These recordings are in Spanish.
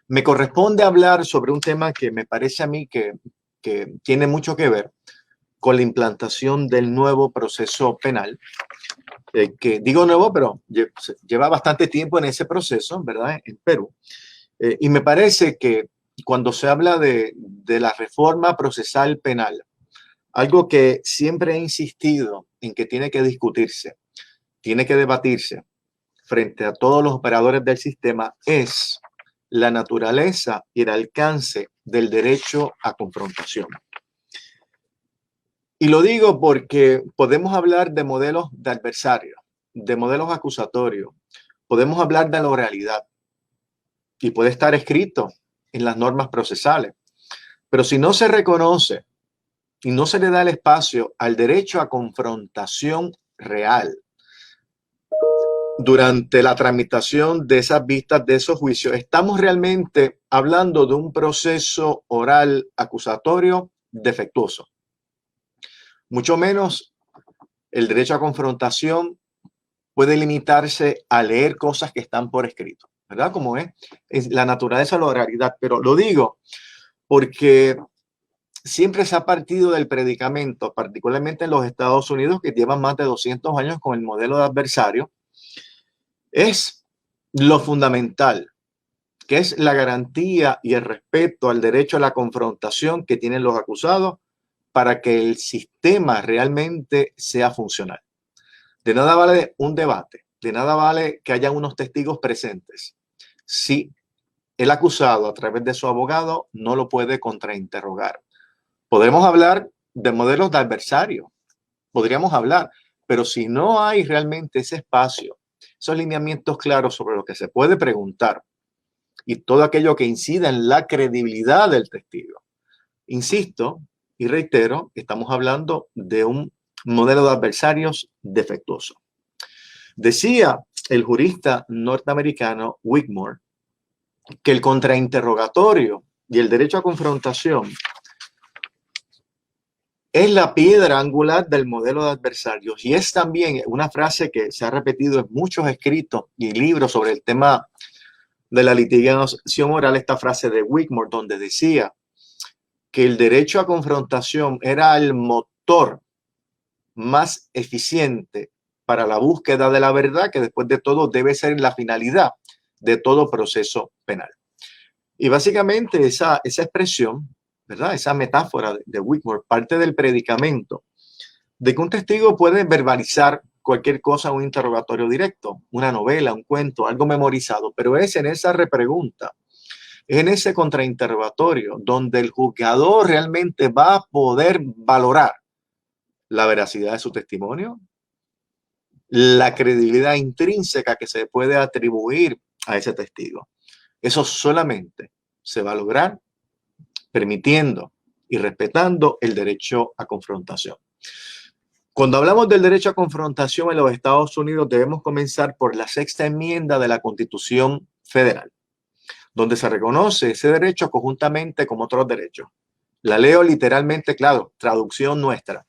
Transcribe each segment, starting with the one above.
Me corresponde hablar sobre un tema que me parece a mí que tiene mucho que ver con la implantación del nuevo proceso penal, que digo nuevo, pero lleva bastante tiempo en ese proceso, ¿verdad? En Perú. Y me parece que cuando se habla de la reforma procesal penal, algo que siempre he insistido en que tiene que discutirse, tiene que debatirse frente a todos los operadores del sistema, es la naturaleza y el alcance del derecho a confrontación. Y lo digo porque podemos hablar de modelos de adversario, de modelos acusatorios, podemos hablar de la oralidad y puede estar escrito en las normas procesales, pero si no se reconoce y no se le da el espacio al derecho a confrontación real durante la tramitación de esas vistas, de esos juicios, estamos realmente hablando de un proceso oral acusatorio defectuoso. Mucho menos el derecho a confrontación puede limitarse a leer cosas que están por escrito, ¿verdad? Como es la naturaleza de la oralidad, pero lo digo porque siempre se ha partido del predicamento, particularmente en los Estados Unidos, que llevan más de 200 años con el modelo de adversario, es lo fundamental, que es la garantía y el respeto al derecho a la confrontación que tienen los acusados para que el sistema realmente sea funcional. De nada vale un debate, de nada vale que haya unos testigos presentes si el acusado a través de su abogado no lo puede contrainterrogar. Podemos hablar de modelos de adversario, podríamos hablar, pero si no hay realmente ese espacio, esos lineamientos claros sobre lo que se puede preguntar y todo aquello que incida en la credibilidad del testigo. Insisto y reitero, estamos hablando de un modelo de adversarios defectuoso. Decía el jurista norteamericano Wigmore que el contrainterrogatorio y el derecho a confrontación es la piedra angular del modelo de adversarios y es también una frase que se ha repetido en muchos escritos y libros sobre el tema de la litigación oral, esta frase de Wigmore donde decía que el derecho a confrontación era el motor más eficiente para la búsqueda de la verdad, que después de todo debe ser la finalidad de todo proceso penal. Y básicamente esa expresión, ¿verdad? Esa metáfora de Wigmore parte del predicamento de que un testigo puede verbalizar cualquier cosa en un interrogatorio directo, una novela, un cuento, algo memorizado, pero es en esa repregunta, es en ese contrainterrogatorio donde el juzgador realmente va a poder valorar la veracidad de su testimonio, la credibilidad intrínseca que se puede atribuir a ese testigo. Eso solamente se va a lograr permitiendo y respetando el derecho a confrontación. Cuando hablamos del derecho a confrontación en los Estados Unidos, debemos comenzar por la sexta enmienda de la Constitución Federal, donde se reconoce ese derecho conjuntamente con otros derechos. La leo literalmente, claro, traducción nuestra.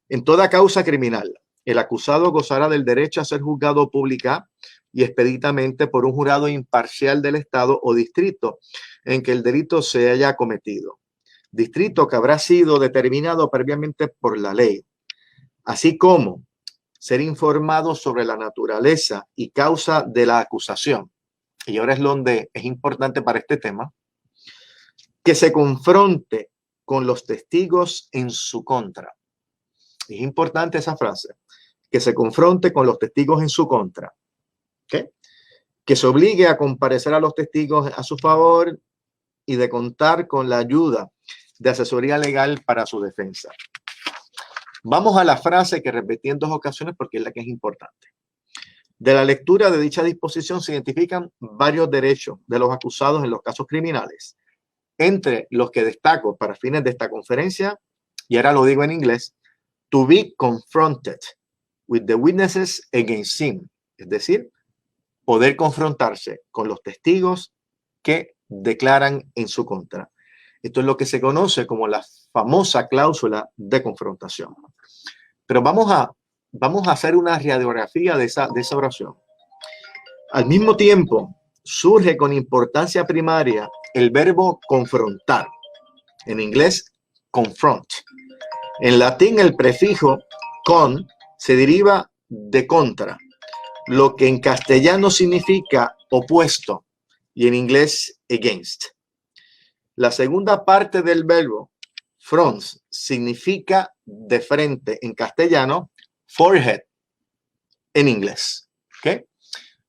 En toda causa criminal, el acusado gozará del derecho a ser juzgado pública y expeditamente por un jurado imparcial del Estado o distrito en que el delito se haya cometido. Distrito que habrá sido determinado previamente por la ley, así como ser informado sobre la naturaleza y causa de la acusación. Y ahora es donde es importante para este tema, que se confronte con los testigos en su contra. Es importante esa frase, que se confronte con los testigos en su contra. ¿Okay? Que se obligue a comparecer a los testigos a su favor y de contar con la ayuda de asesoría legal para su defensa. Vamos a la frase que repetí en 2 ocasiones porque es la que es importante. De la lectura de dicha disposición se identifican varios derechos de los acusados en los casos criminales, entre los que destaco para fines de esta conferencia, y ahora lo digo en inglés, to be confronted with the witnesses against him, es decir, poder confrontarse con los testigos que declaran en su contra. Esto es lo que se conoce como la famosa cláusula de confrontación. Pero vamos a hacer una radiografía de esa oración. Al mismo tiempo, surge con importancia primaria el verbo confrontar. En inglés, confront. En latín, el prefijo con se deriva de contra, lo que en castellano significa opuesto y en inglés against. La segunda parte del verbo front significa de frente en castellano, forehead en inglés. ¿Okay?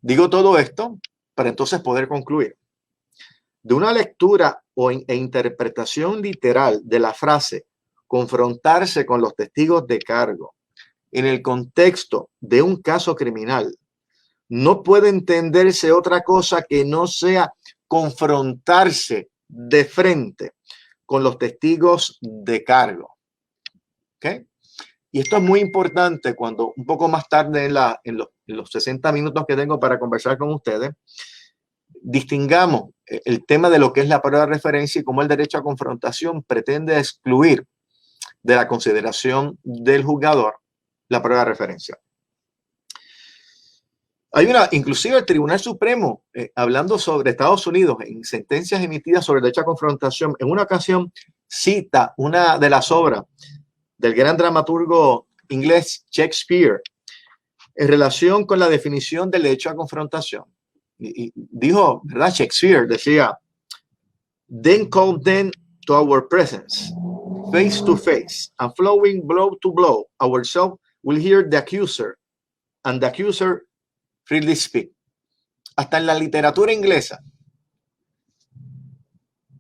Digo todo esto para entonces poder concluir. De una lectura e interpretación literal de la frase confrontarse con los testigos de cargo en el contexto de un caso criminal, no puede entenderse otra cosa que no sea confrontarse de frente con los testigos de cargo. ¿Okay? Y esto es muy importante cuando un poco más tarde en los 60 minutos que tengo para conversar con ustedes, distingamos el tema de lo que es la prueba de referencia y cómo el derecho a confrontación pretende excluir de la consideración del juzgador la prueba de referencia. Inclusive el Tribunal Supremo, hablando sobre Estados Unidos en sentencias emitidas sobre el derecho a confrontación, en una ocasión cita una de las obras del gran dramaturgo inglés Shakespeare en relación con la definición del derecho a confrontación. Y dijo, ¿verdad? Shakespeare decía, then call them to our presence, face to face, and flowing blow to blow, ourselves will hear the accuser, and the accuser freely speak. Hasta en la literatura inglesa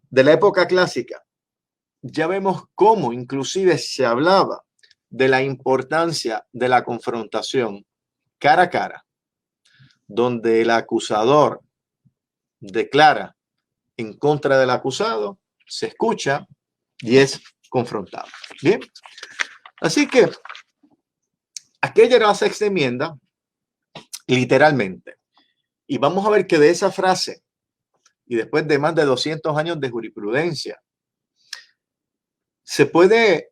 de la época clásica, ya vemos cómo inclusive se hablaba de la importancia de la confrontación cara a cara, donde el acusador declara en contra del acusado, se escucha y es confrontado. Bien, así que aquella era la sexta enmienda, literalmente. Y vamos a ver que de esa frase, y después de más de 200 años de jurisprudencia, se puede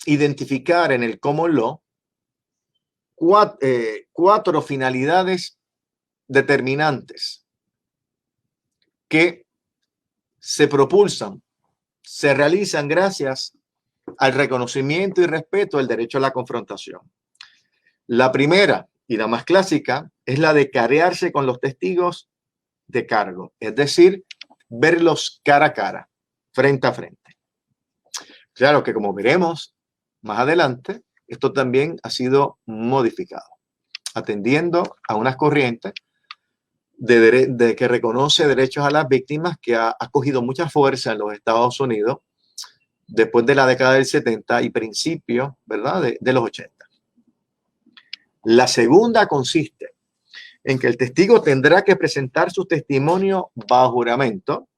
identificar en el common law cuatro finalidades determinantes que se propulsan, se realizan gracias al reconocimiento y respeto del derecho a la confrontación. La primera y la más clásica es la de carearse con los testigos de cargo, es decir, verlos cara a cara, frente a frente. Claro que como veremos más adelante, esto también ha sido modificado, atendiendo a unas corrientes de que reconoce derechos a las víctimas que ha cogido mucha fuerza en los Estados Unidos después de la década del 70 y principios, ¿verdad?, de los 80. La segunda consiste en que el testigo tendrá que presentar su testimonio bajo juramento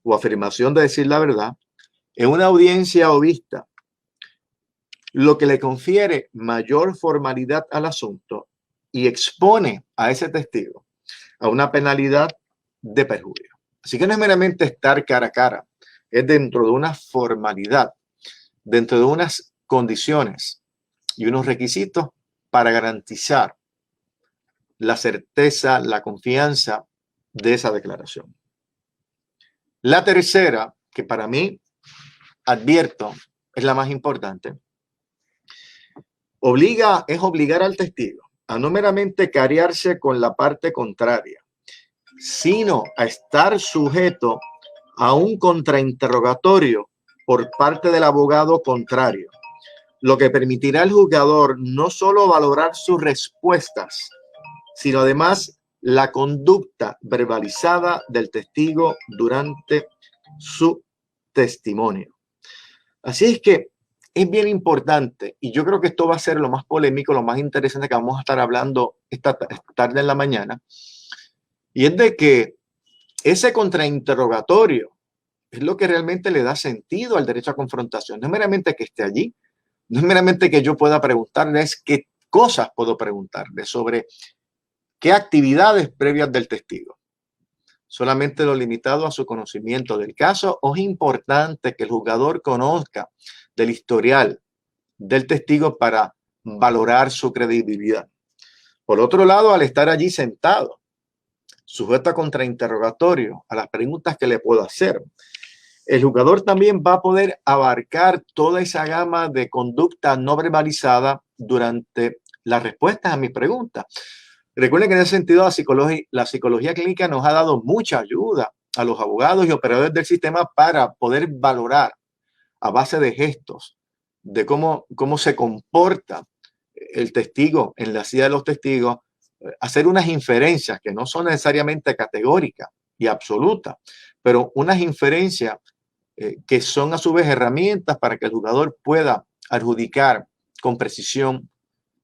o afirmación de decir la verdad en una audiencia o vista, lo que le confiere mayor formalidad al asunto y expone a ese testigo a una penalidad de perjurio. Así que no es meramente estar cara a cara, es dentro de una formalidad, dentro de unas condiciones y unos requisitos para garantizar la certeza, la confianza de esa declaración. La tercera, que para mí, advierto, es la más importante, es obligar al testigo a no meramente carearse con la parte contraria, sino a estar sujeto a un contrainterrogatorio por parte del abogado contrario, lo que permitirá al juzgador no solo valorar sus respuestas, sino además la conducta verbalizada del testigo durante su testimonio. Así es que es bien importante, y yo creo que esto va a ser lo más polémico, lo más interesante que vamos a estar hablando esta tarde en la mañana, y es de que ese contrainterrogatorio es lo que realmente le da sentido al derecho a confrontación. No es meramente que esté allí, no es meramente que yo pueda preguntarle, es qué cosas puedo preguntarle sobre qué actividades previas del testigo. Solamente lo limitado a su conocimiento del caso, o es importante que el juzgador conozca del historial del testigo para valorar su credibilidad. Por otro lado, al estar allí sentado, sujeto a contrainterrogatorio, a las preguntas que le puedo hacer. El jugador también va a poder abarcar toda esa gama de conducta no verbalizada durante las respuestas a mis preguntas. Recuerden que en ese sentido la psicología clínica nos ha dado mucha ayuda a los abogados y operadores del sistema para poder valorar a base de gestos, de cómo se comporta el testigo en la silla de los testigos, hacer unas inferencias que no son necesariamente categóricas y absolutas, pero unas inferencias que son a su vez herramientas para que el jugador pueda adjudicar con precisión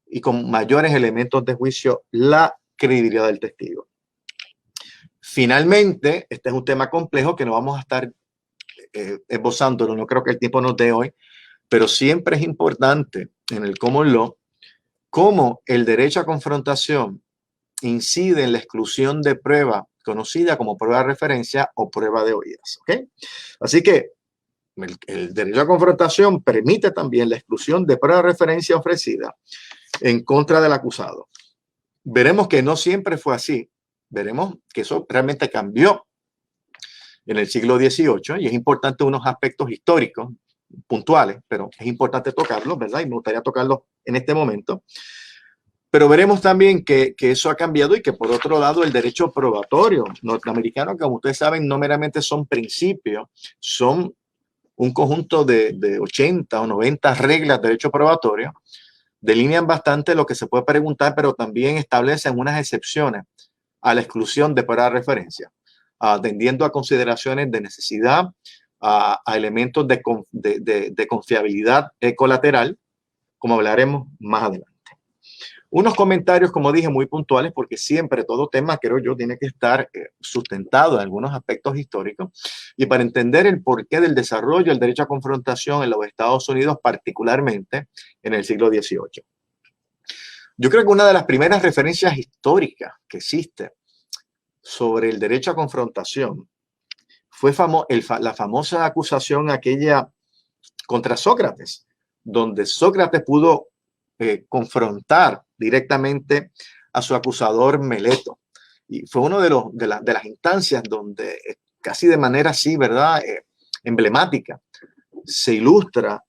y con mayores elementos de juicio la credibilidad del testigo. Finalmente, este es un tema complejo que no vamos a estar esbozándolo, no creo que el tiempo nos dé hoy, pero siempre es importante en el common law cómo el derecho a confrontación incide en la exclusión de prueba conocida como prueba de referencia o prueba de oídas. ¿Okay? Así que el derecho a confrontación permite también la exclusión de prueba de referencia ofrecida en contra del acusado. Veremos que no siempre fue así. Veremos que eso realmente cambió en el siglo XVIII y es importante unos aspectos históricos puntuales, pero es importante tocarlos, ¿verdad? Y me gustaría tocarlos en este momento. Pero veremos también que eso ha cambiado y que por otro lado el derecho probatorio norteamericano, que como ustedes saben, no meramente son principios, son un conjunto de 80 o 90 reglas de derecho probatorio, delinean bastante lo que se puede preguntar, pero también establecen unas excepciones a la exclusión de prueba de referencia, atendiendo a consideraciones de necesidad, a elementos de confiabilidad colateral, como hablaremos más adelante. Unos comentarios, como dije, muy puntuales, porque siempre todo tema, creo yo, tiene que estar sustentado en algunos aspectos históricos. Y para entender el porqué del desarrollo del derecho a confrontación en los Estados Unidos, particularmente en el siglo XVIII. Yo creo que una de las primeras referencias históricas que existe sobre el derecho a confrontación fue la famosa acusación aquella contra Sócrates, donde Sócrates pudo confrontar directamente a su acusador Meleto. Y fue una de las instancias donde casi de manera así, ¿verdad? Emblemática, se ilustra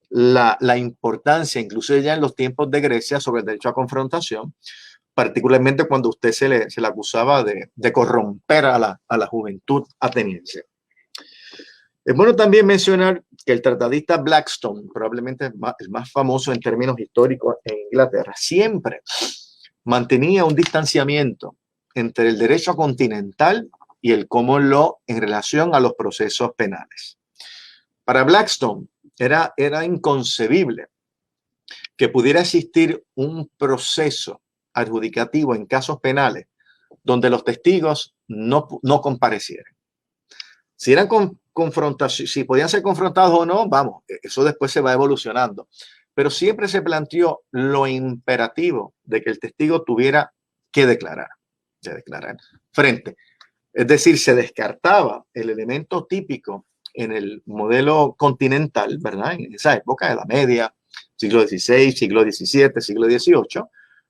la importancia, incluso ya en los tiempos de Grecia, sobre el derecho a confrontación, particularmente cuando usted se le acusaba de corromper a la juventud ateniense. Es bueno también mencionar que el tratadista Blackstone, probablemente el más famoso en términos históricos en Inglaterra, siempre mantenía un distanciamiento entre el derecho continental y el common law en relación a los procesos penales. Para Blackstone era inconcebible que pudiera existir un proceso adjudicativo en casos penales donde los testigos no comparecieran. Si eran si podían ser confrontados o no, vamos, eso después se va evolucionando. Pero siempre se planteó lo imperativo de que el testigo tuviera que declarar frente. Es decir, se descartaba el elemento típico en el modelo continental, ¿verdad? En esa época de la media, siglo XVI, siglo XVII, siglo XVIII,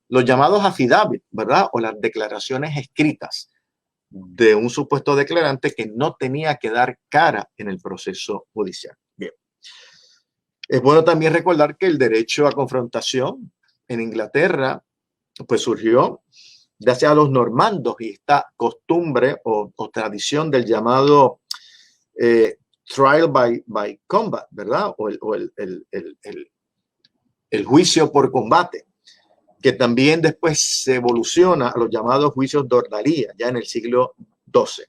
los llamados affidavit, ¿verdad? O las declaraciones escritas de un supuesto declarante que no tenía que dar cara en el proceso judicial. Bien. Es bueno también recordar que el derecho a confrontación en Inglaterra pues surgió gracias a los normandos y esta costumbre o tradición del llamado trial by combat, ¿verdad? O el juicio por combate, que también después se evoluciona a los llamados juicios de ordalía, ya en el siglo XII.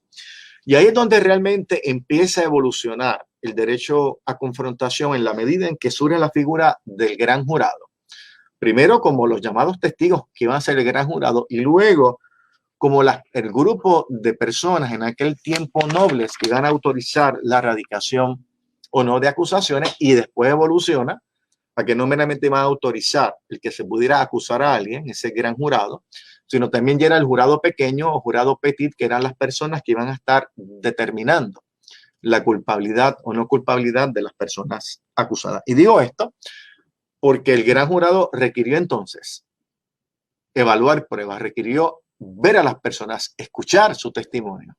Y ahí es donde realmente empieza a evolucionar el derecho a confrontación en la medida en que surge la figura del gran jurado. Primero como los llamados testigos que iban a ser el gran jurado y luego como el grupo de personas en aquel tiempo nobles que iban a autorizar la radicación o no de acusaciones y después evoluciona a que no meramente iban a autorizar el que se pudiera acusar a alguien, ese gran jurado, sino también ya era el jurado pequeño o jurado petit, que eran las personas que iban a estar determinando la culpabilidad o no culpabilidad de las personas acusadas. Y digo esto porque el gran jurado requirió entonces evaluar pruebas, requirió ver a las personas, escuchar su testimonio.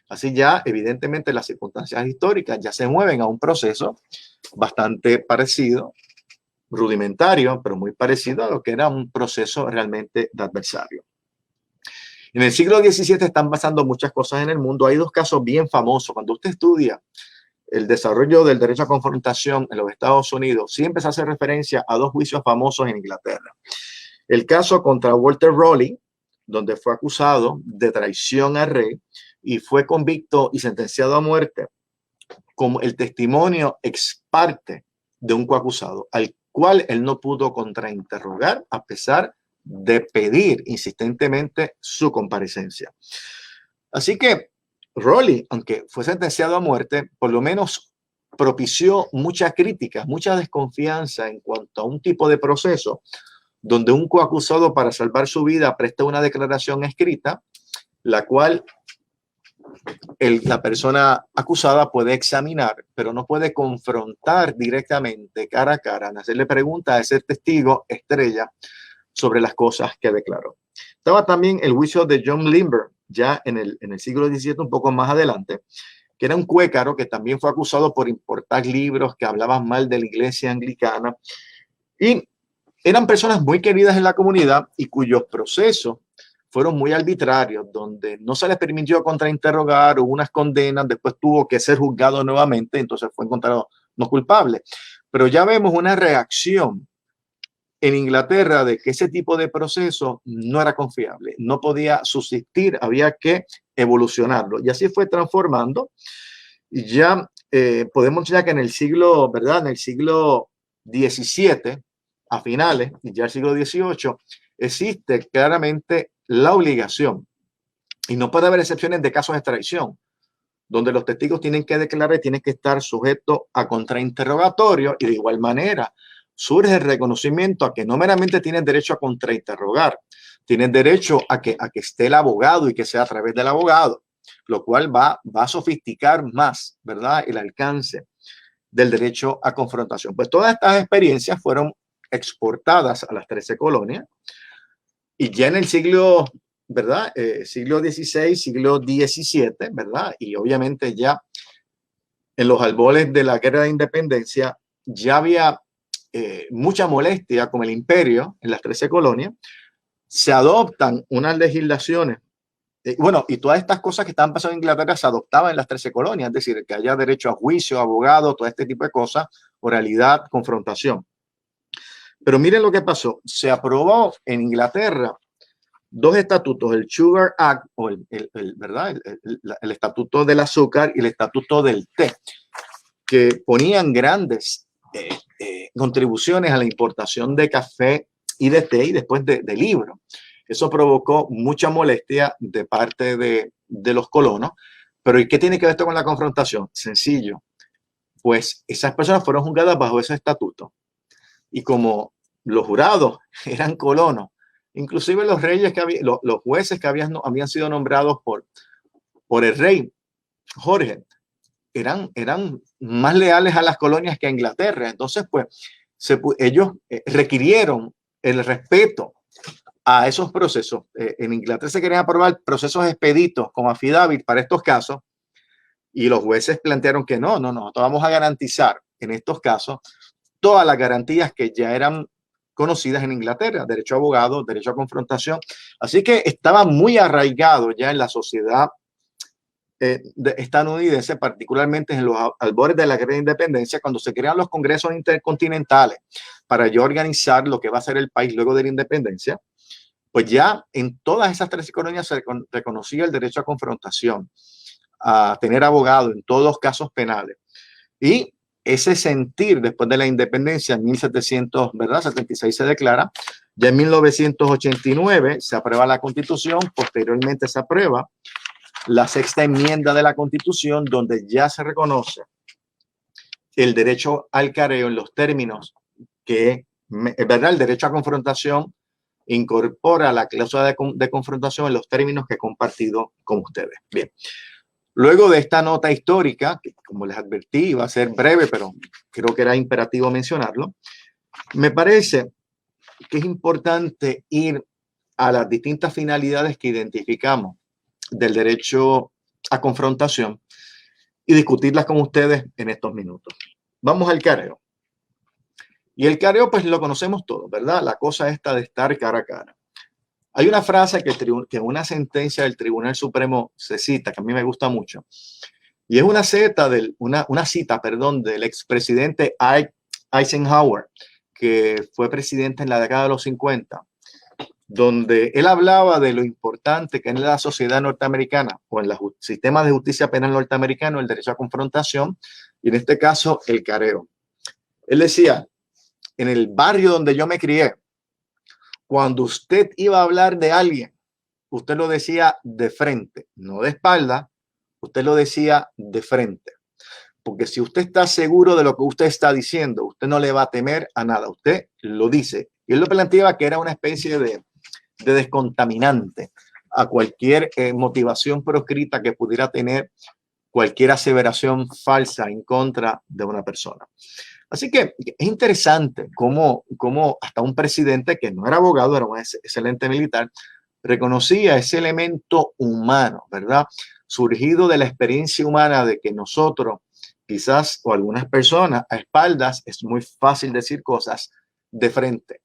Así ya, evidentemente, las circunstancias históricas ya se mueven a un proceso bastante parecido, rudimentario, pero muy parecido a lo que era un proceso realmente de adversario. En el siglo XVII están pasando muchas cosas en el mundo. Hay dos casos bien famosos. Cuando usted estudia el desarrollo del derecho a confrontación en los Estados Unidos, siempre se hace referencia a dos juicios famosos en Inglaterra. El caso contra Walter Raleigh, donde fue acusado de traición al rey y fue convicto y sentenciado a muerte como el testimonio ex parte de un coacusado, al cual él no pudo contrainterrogar a pesar de pedir insistentemente su comparecencia. Así que Raleigh, aunque fue sentenciado a muerte, por lo menos propició mucha crítica, mucha desconfianza en cuanto a un tipo de proceso donde un coacusado, para salvar su vida, presta una declaración escrita, la cual la persona acusada puede examinar, pero no puede confrontar directamente, cara a cara, hacerle preguntas a ese testigo estrella sobre las cosas que declaró. Estaba también el juicio de John Limber, ya en el siglo XVII, un poco más adelante, que era un cuécaro que también fue acusado por importar libros que hablaban mal de la iglesia anglicana. Y eran personas muy queridas en la comunidad y cuyos procesos fueron muy arbitrarios, donde no se les permitió contrainterrogar, hubo unas condenas, después tuvo que ser juzgado nuevamente, entonces fue encontrado no culpable. Pero ya vemos una reacción en Inglaterra de que ese tipo de proceso no era confiable, no podía subsistir, había que evolucionarlo. Y así fue transformando. Y ya podemos ya que en el siglo, ¿verdad? En el siglo XVII, a finales, y ya el siglo XVIII, existe claramente la obligación, y no puede haber excepciones de casos de traición, donde los testigos tienen que declarar y tienen que estar sujetos a contrainterrogatorio, y de igual manera surge el reconocimiento a que no meramente tienen derecho a contrainterrogar, tienen derecho a que esté el abogado y que sea a través del abogado, lo cual va a sofisticar más, ¿verdad?, el alcance del derecho a confrontación. Pues todas estas experiencias fueron exportadas a las 13 colonias y ya en el siglo, ¿verdad?, siglo XVI, siglo XVII, ¿verdad?, y obviamente ya en los albores de la Guerra de Independencia ya había mucha molestia con el imperio en las 13 colonias, se adoptan unas legislaciones. Bueno, y todas estas cosas que estaban pasando en Inglaterra se adoptaban en las 13 colonias, es decir, que haya derecho a juicio, abogado, todo este tipo de cosas, oralidad, confrontación. Pero miren lo que pasó. Se aprobó en Inglaterra dos estatutos, el Sugar Act, o ¿verdad? El estatuto del azúcar y el estatuto del té, que ponían grandes contribuciones a la importación de café y de té y después de libros. Eso provocó mucha molestia de parte de los colonos. Pero ¿y qué tiene que ver esto con la confrontación? Sencillo. Pues esas personas fueron juzgadas bajo ese estatuto. Y como los jurados eran colonos, inclusive los reyes los jueces que habían sido nombrados por el rey Jorge, eran más leales a las colonias que a Inglaterra. Entonces, pues, ellos requirieron el respeto a esos procesos. En Inglaterra se querían aprobar procesos expeditos como affidavit para estos casos y los jueces plantearon que no, vamos a garantizar en estos casos todas las garantías que ya eran conocidas en Inglaterra, derecho a abogado, derecho a confrontación. Así que estaba muy arraigado ya en la sociedad estadounidense, particularmente en los albores de la Guerra de Independencia, cuando se crean los congresos intercontinentales para yo organizar lo que va a ser el país luego de la independencia. Pues ya en todas esas 13 colonias se reconocía el derecho a confrontación, a tener abogado en todos los casos penales. Y ese sentir después de la independencia en 1776 se declara, ya en 1989 se aprueba la Constitución, posteriormente se aprueba la sexta enmienda de la Constitución, donde ya se reconoce el derecho al careo en los términos que, ¿verdad?, el derecho a confrontación incorpora la cláusula de confrontación en los términos que he compartido con ustedes. Bien. Luego de esta nota histórica, que como les advertí iba a ser breve, pero creo que era imperativo mencionarlo, me parece que es importante ir a las distintas finalidades que identificamos del derecho a confrontación y discutirlas con ustedes en estos minutos. Vamos al careo. Y el careo, pues lo conocemos todos, ¿verdad? La cosa esta de estar cara a cara. Hay una frase que en una sentencia del Tribunal Supremo se cita, que a mí me gusta mucho, y es una cita del expresidente Eisenhower, que fue presidente en la década de los 50, donde él hablaba de lo importante que en la sociedad norteamericana o en el sistema de justicia penal norteamericano el derecho a confrontación y en este caso el careo. Él decía, en el barrio donde yo me crié, cuando usted iba a hablar de alguien, usted lo decía de frente, no de espalda, usted lo decía de frente. Porque si usted está seguro de lo que usted está diciendo, usted no le va a temer a nada, usted lo dice. Y él lo planteaba que era una especie de descontaminante a cualquier motivación proscrita que pudiera tener cualquier aseveración falsa en contra de una persona. Así que es interesante cómo hasta un presidente que no era abogado, era un excelente militar, reconocía ese elemento humano, ¿verdad? Surgido de la experiencia humana de que nosotros, quizás, o algunas personas a espaldas, es muy fácil decir cosas, de frente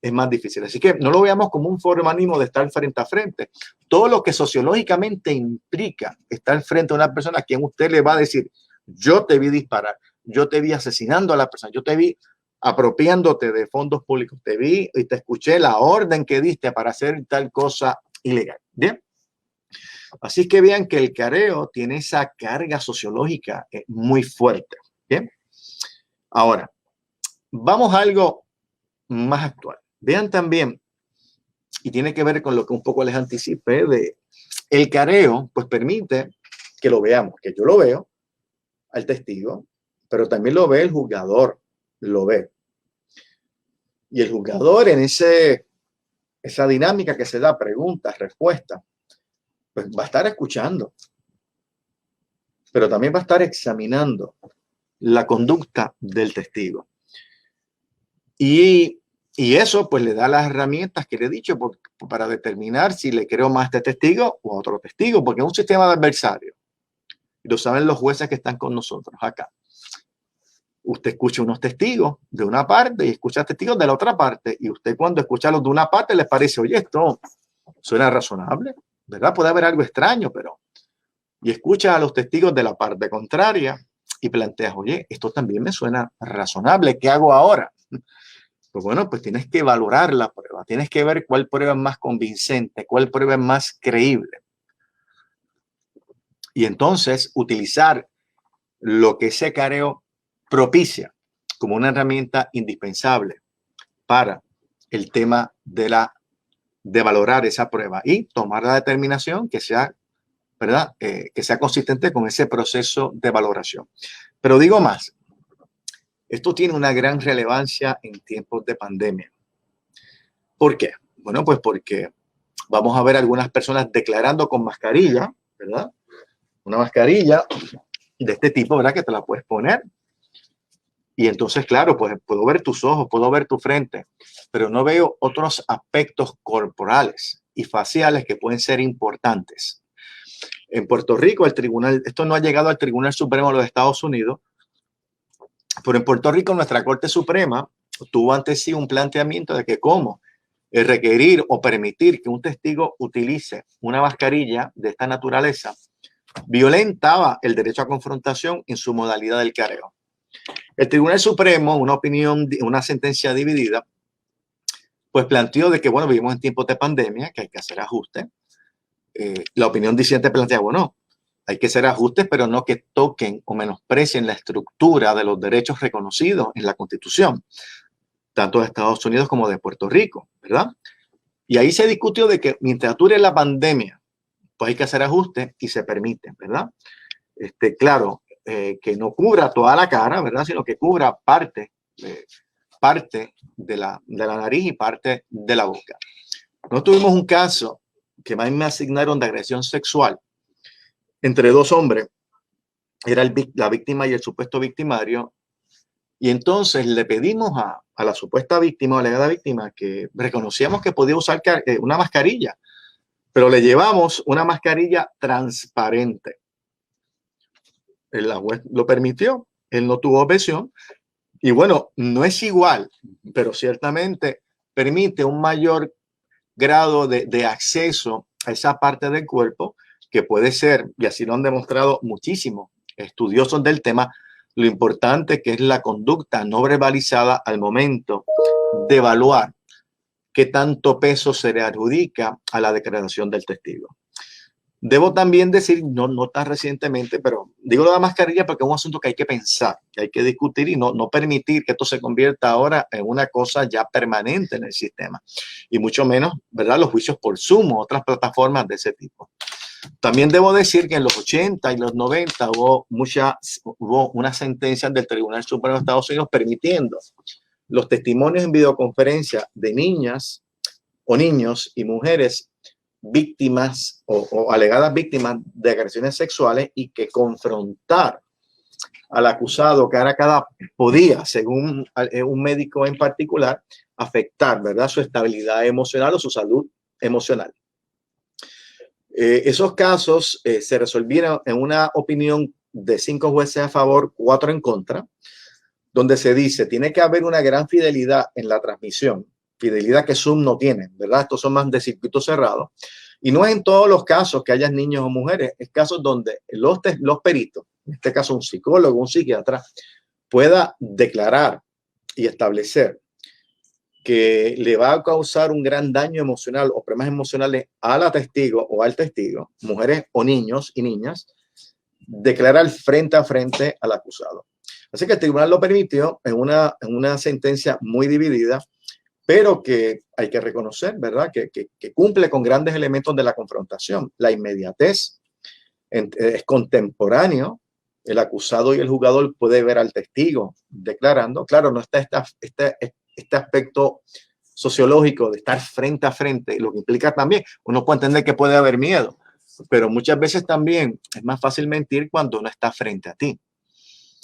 es más difícil. Así que no lo veamos como un formalismo de estar frente a frente. Todo lo que sociológicamente implica estar frente a una persona a quien usted le va a decir, yo te vi disparar, yo te vi asesinando a la persona, yo te vi apropiándote de fondos públicos, te vi y te escuché la orden que diste para hacer tal cosa ilegal. Bien. Así que vean que el careo tiene esa carga sociológica muy fuerte. Bien. Ahora, vamos a algo más actual. Vean también, y tiene que ver con lo que un poco les anticipé, de el careo, pues permite que lo veamos, que yo lo veo al testigo, pero también lo ve el juzgador, lo ve. Y el juzgador en esa dinámica que se da, preguntas, respuestas, pues va a estar escuchando, pero también va a estar examinando la conducta del testigo. Y eso pues le da las herramientas que le he dicho para determinar si le creo más a este testigo o a otro testigo, porque es un sistema de adversario. Y lo saben los jueces que están con nosotros acá. Usted escucha unos testigos de una parte y escucha testigos de la otra parte. Y usted cuando escucha los de una parte les parece, oye, esto suena razonable, ¿verdad? Puede haber algo extraño, pero... Y escucha a los testigos de la parte contraria y planteas, oye, esto también me suena razonable, ¿qué hago ahora? Pues bueno, pues tienes que valorar la prueba, tienes que ver cuál prueba es más convincente, cuál prueba es más creíble. Y entonces utilizar lo que ese careo propicia como una herramienta indispensable para el tema de valorar esa prueba y tomar la determinación que sea, ¿verdad? Que sea consistente con ese proceso de valoración. Pero digo más, esto tiene una gran relevancia en tiempos de pandemia. ¿Por qué? Bueno, pues porque vamos a ver algunas personas declarando con mascarilla, ¿verdad? Una mascarilla de este tipo, ¿verdad? Que te la puedes poner. Y entonces, claro, pues puedo ver tus ojos, puedo ver tu frente, pero no veo otros aspectos corporales y faciales que pueden ser importantes. En Puerto Rico, el tribunal, esto no ha llegado al Tribunal Supremo de los Estados Unidos, pero en Puerto Rico nuestra Corte Suprema tuvo ante sí un planteamiento de que cómo requerir o permitir que un testigo utilice una mascarilla de esta naturaleza violentaba el derecho a confrontación en su modalidad del careo. El Tribunal Supremo, una sentencia dividida, pues planteó de que, bueno, vivimos en tiempos de pandemia, que hay que hacer ajustes. La opinión diciente plantea, bueno, hay que hacer ajustes, pero no que toquen o menosprecien la estructura de los derechos reconocidos en la Constitución, tanto de Estados Unidos como de Puerto Rico, ¿verdad? Y ahí se discutió de que mientras dure la pandemia, pues hay que hacer ajustes y se permite, ¿verdad? Claro, que no cubra toda la cara, ¿verdad? Sino que cubra parte de la nariz y parte de la boca. Nosotros tuvimos un caso que más me asignaron de agresión sexual entre dos hombres. Era la víctima y el supuesto victimario. Y entonces le pedimos a la supuesta víctima o alegada víctima que reconocíamos que podía usar una mascarilla, pero le llevamos una mascarilla transparente. La juez lo permitió, él no tuvo objeción. Y bueno, no es igual, pero ciertamente permite un mayor grado de acceso a esa parte del cuerpo que puede ser, y así lo han demostrado muchísimos estudiosos del tema, lo importante que es la conducta no verbalizada al momento de evaluar qué tanto peso se le adjudica a la declaración del testigo. Debo también decir, no tan recientemente, pero digo lo de la mascarilla porque es un asunto que hay que pensar, que hay que discutir y no permitir que esto se convierta ahora en una cosa ya permanente en el sistema. Y mucho menos, ¿verdad?, los juicios por Zoom o otras plataformas de ese tipo. También debo decir que en los 80 y los 90 hubo unas sentencias del Tribunal Supremo de Estados Unidos permitiendo los testimonios en videoconferencia de niñas o niños y mujeres víctimas o alegadas víctimas de agresiones sexuales y que confrontar al acusado cara a cara podía, según un médico en particular, afectar, ¿verdad?, su estabilidad emocional o su salud emocional. Esos casos se resolvieron en una opinión de 5 jueces a favor, 4 en contra, donde se dice, tiene que haber una gran fidelidad en la transmisión, fidelidad que Zoom no tiene, ¿verdad? Estos son más de circuito cerrado. Y no es en todos los casos que haya niños o mujeres, es casos donde los peritos, en este caso un psicólogo, un psiquiatra, pueda declarar y establecer que le va a causar un gran daño emocional o problemas emocionales a la testigo o al testigo, mujeres o niños y niñas, declarar frente a frente al acusado. Así que el tribunal lo permitió en una sentencia muy dividida, pero que hay que reconocer, ¿verdad?, que cumple con grandes elementos de la confrontación. La inmediatez es contemporáneo. El acusado y el juzgador puede ver al testigo declarando. Claro, no está este aspecto sociológico de estar frente a frente, lo que implica también, uno puede entender que puede haber miedo, pero muchas veces también es más fácil mentir cuando uno está frente a ti.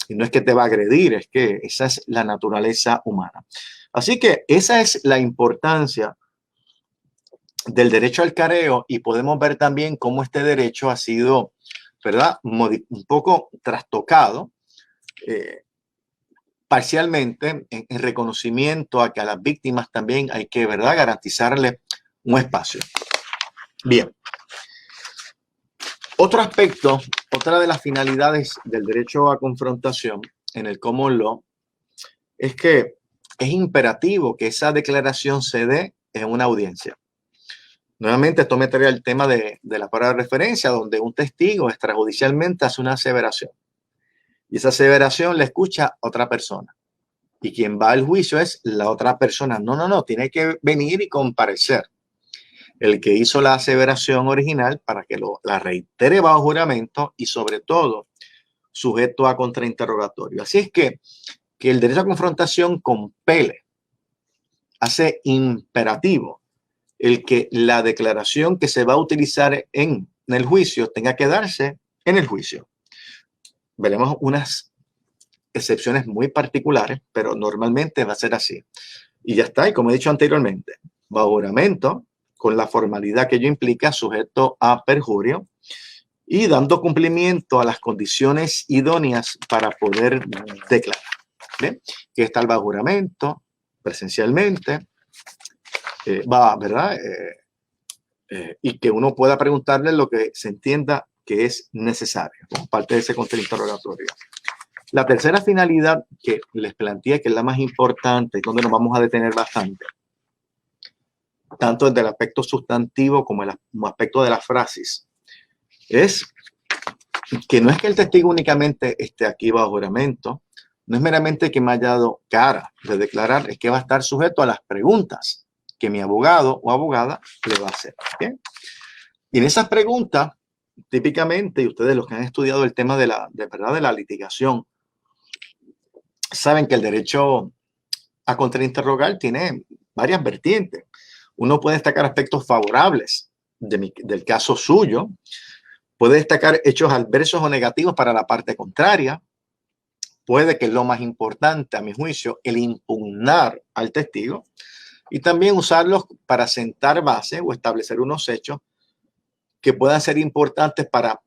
Y no es que te va a agredir, es que esa es la naturaleza humana. Así que esa es la importancia del derecho al careo y podemos ver también cómo este derecho ha sido, ¿verdad?, un poco trastocado parcialmente en reconocimiento a que a las víctimas también hay que, ¿verdad?, garantizarle un espacio. Bien. Otro aspecto, otra de las finalidades del derecho a confrontación en el common law es que es imperativo que esa declaración se dé en una audiencia. Nuevamente, esto me trae el tema de la prueba de referencia, donde un testigo extrajudicialmente hace una aseveración. Y esa aseveración la escucha otra persona. Y quien va al juicio es la otra persona. No, tiene que venir y comparecer el que hizo la aseveración original para que la reitere bajo juramento y sobre todo sujeto a contrainterrogatorio. Así es que el derecho a confrontación compele, hace imperativo el que la declaración que se va a utilizar en el juicio tenga que darse en el juicio. Veremos unas excepciones muy particulares, pero normalmente va a ser así. Y ya está, y como he dicho anteriormente, bajo juramento, con la formalidad que ello implica, sujeto a perjurio y dando cumplimiento a las condiciones idóneas para poder declarar. ¿Bien? Que está el bajo juramento, presencialmente, ¿verdad? Y que uno pueda preguntarle lo que se entienda que es necesario como parte de ese contrainterrogatorio. La tercera finalidad que les planteé, que es la más importante y donde nos vamos a detener bastante, tanto desde el aspecto sustantivo como el aspecto de la frasis, es que no es que el testigo únicamente esté aquí bajo juramento, no es meramente que me haya dado cara de declarar, es que va a estar sujeto a las preguntas que mi abogado o abogada le va a hacer. ¿Bien? Y en esas preguntas, típicamente, y ustedes los que han estudiado el tema de la litigación, saben que el derecho a contrainterrogar tiene varias vertientes. Uno puede destacar aspectos favorables del caso suyo, puede destacar hechos adversos o negativos para la parte contraria, puede que es lo más importante a mi juicio, el impugnar al testigo y también usarlos para sentar base o establecer unos hechos que puedan ser importantes para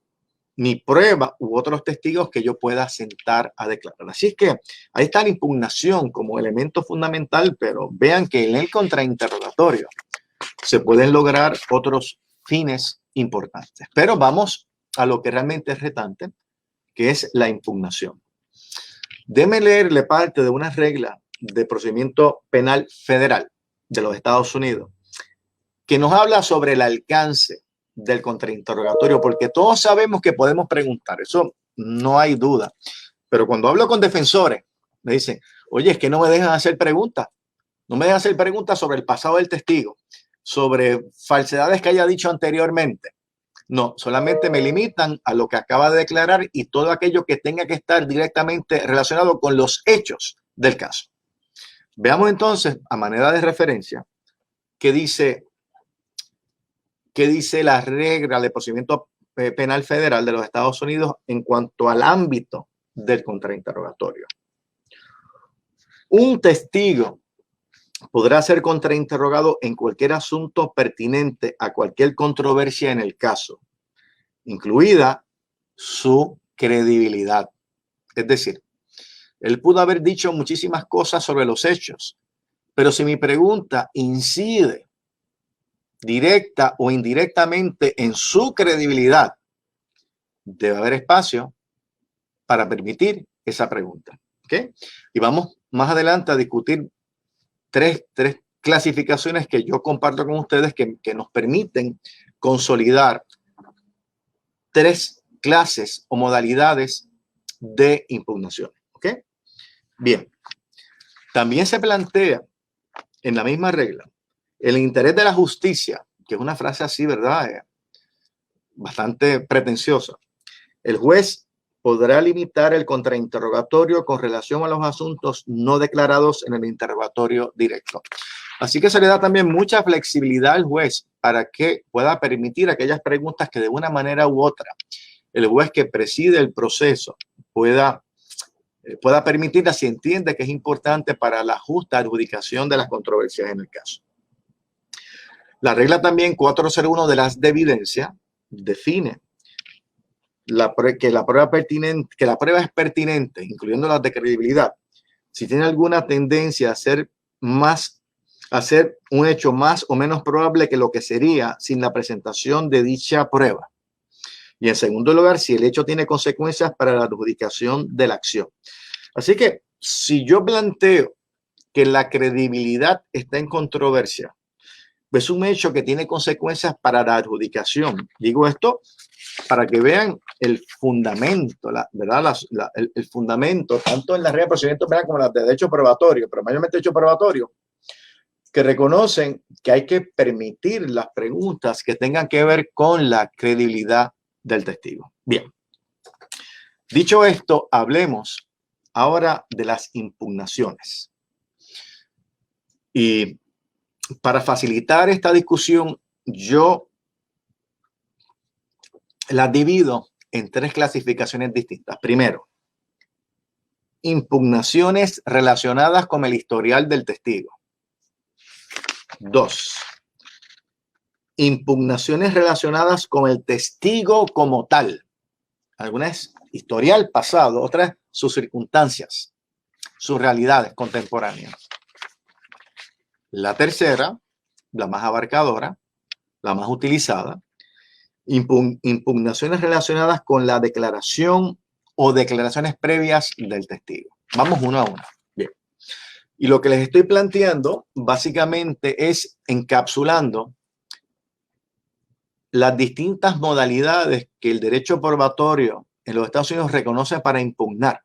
mi prueba u otros testigos que yo pueda sentar a declarar. Así es que ahí está la impugnación como elemento fundamental, pero vean que en el contrainterrogatorio se pueden lograr otros fines importantes. Pero vamos a lo que realmente es retante, que es la impugnación. Déme leerle parte de una regla de procedimiento penal federal de los Estados Unidos que nos habla sobre el alcance del contrainterrogatorio, porque todos sabemos que podemos preguntar, eso no hay duda. Pero cuando hablo con defensores, me dicen, oye, es que no me dejan hacer preguntas. No me dejan hacer preguntas sobre el pasado del testigo, sobre falsedades que haya dicho anteriormente. No, solamente me limitan a lo que acaba de declarar y todo aquello que tenga que estar directamente relacionado con los hechos del caso. Veamos entonces, a manera de referencia, qué dice la regla de procedimiento penal federal de los Estados Unidos en cuanto al ámbito del contrainterrogatorio. Un testigo podrá ser contrainterrogado en cualquier asunto pertinente a cualquier controversia en el caso, incluida su credibilidad. Es decir, él pudo haber dicho muchísimas cosas sobre los hechos, pero si mi pregunta incide directa o indirectamente en su credibilidad, debe haber espacio para permitir esa pregunta. ¿Okay? Y vamos más adelante a discutir tres clasificaciones que yo comparto con ustedes que nos permiten consolidar tres clases o modalidades de impugnación. ¿Ok? Bien. También se plantea en la misma regla el interés de la justicia, que es una frase así, ¿verdad? Bastante pretenciosa. El juez podrá limitar el contrainterrogatorio con relación a los asuntos no declarados en el interrogatorio directo. Así que se le da también mucha flexibilidad al juez para que pueda permitir aquellas preguntas que de una manera u otra el juez que preside el proceso pueda permitirlas si entiende que es importante para la justa adjudicación de las controversias en el caso. La regla también 401 de las de evidencia define que la prueba es pertinente, incluyendo las de credibilidad, si tiene alguna tendencia a ser un hecho más o menos probable que lo que sería sin la presentación de dicha prueba. Y en segundo lugar, si el hecho tiene consecuencias para la adjudicación de la acción. Así que si yo planteo que la credibilidad está en controversia, es un hecho que tiene consecuencias para la adjudicación. Digo esto para que vean el fundamento, ¿verdad? El fundamento, tanto en la regla de procedimiento penal como en las de derecho probatorio, pero mayormente derecho probatorio, que reconocen que hay que permitir las preguntas que tengan que ver con la credibilidad del testigo. Bien. Dicho esto, hablemos ahora de las impugnaciones. Y para facilitar esta discusión, yo las divido en tres clasificaciones distintas. Primero, impugnaciones relacionadas con el historial del testigo. 2, impugnaciones relacionadas con el testigo como tal. Algunas historial pasado, otras sus circunstancias, sus realidades contemporáneas. La tercera, la más abarcadora, la más utilizada, impugnaciones relacionadas con la declaración o declaraciones previas del testigo. Vamos uno a uno. Bien. Y lo que les estoy planteando básicamente es encapsulando las distintas modalidades que el derecho probatorio en los Estados Unidos reconoce para impugnar.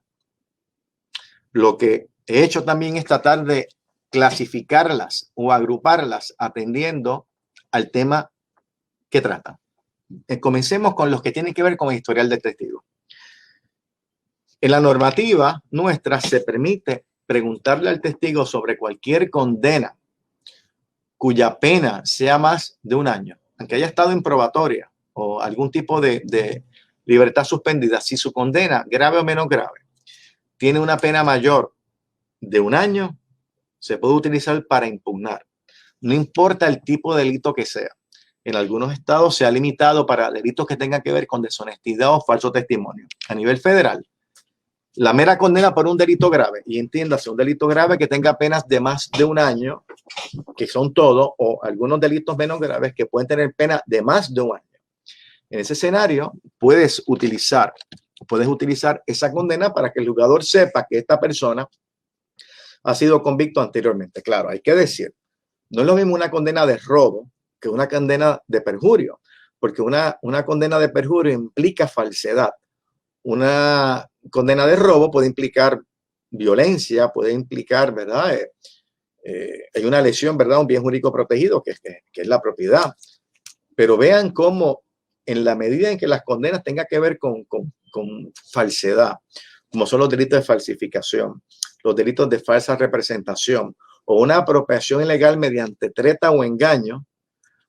Lo que he hecho también es tratar de clasificarlas o agruparlas atendiendo al tema que tratan. Comencemos con los que tienen que ver con el historial del testigo. En la normativa nuestra se permite preguntarle al testigo sobre cualquier condena cuya pena sea más de 1 año, aunque haya estado en probatoria o algún tipo de libertad suspendida, si su condena, grave o menos grave, tiene una pena mayor de 1 año, se puede utilizar para impugnar. No importa el tipo de delito que sea. En algunos estados se ha limitado para delitos que tengan que ver con deshonestidad o falso testimonio. A nivel federal, la mera condena por un delito grave, y entiéndase, un delito grave que tenga penas de más de 1 año, que son todos, o algunos delitos menos graves que pueden tener pena de más de 1 año. En ese escenario, puedes utilizar esa condena para que el jugador sepa que esta persona ha sido convicto anteriormente. Claro, hay que decir, no es lo mismo una condena de robo que una condena de perjurio, porque una condena de perjurio implica falsedad. Una condena de robo puede implicar violencia, puede implicar, ¿verdad? Hay una lesión, ¿verdad? Un bien jurídico protegido, que es la propiedad. Pero vean cómo, en la medida en que las condenas tengan que ver con falsedad, como son los delitos de falsificación, los delitos de falsa representación o una apropiación ilegal mediante treta o engaño,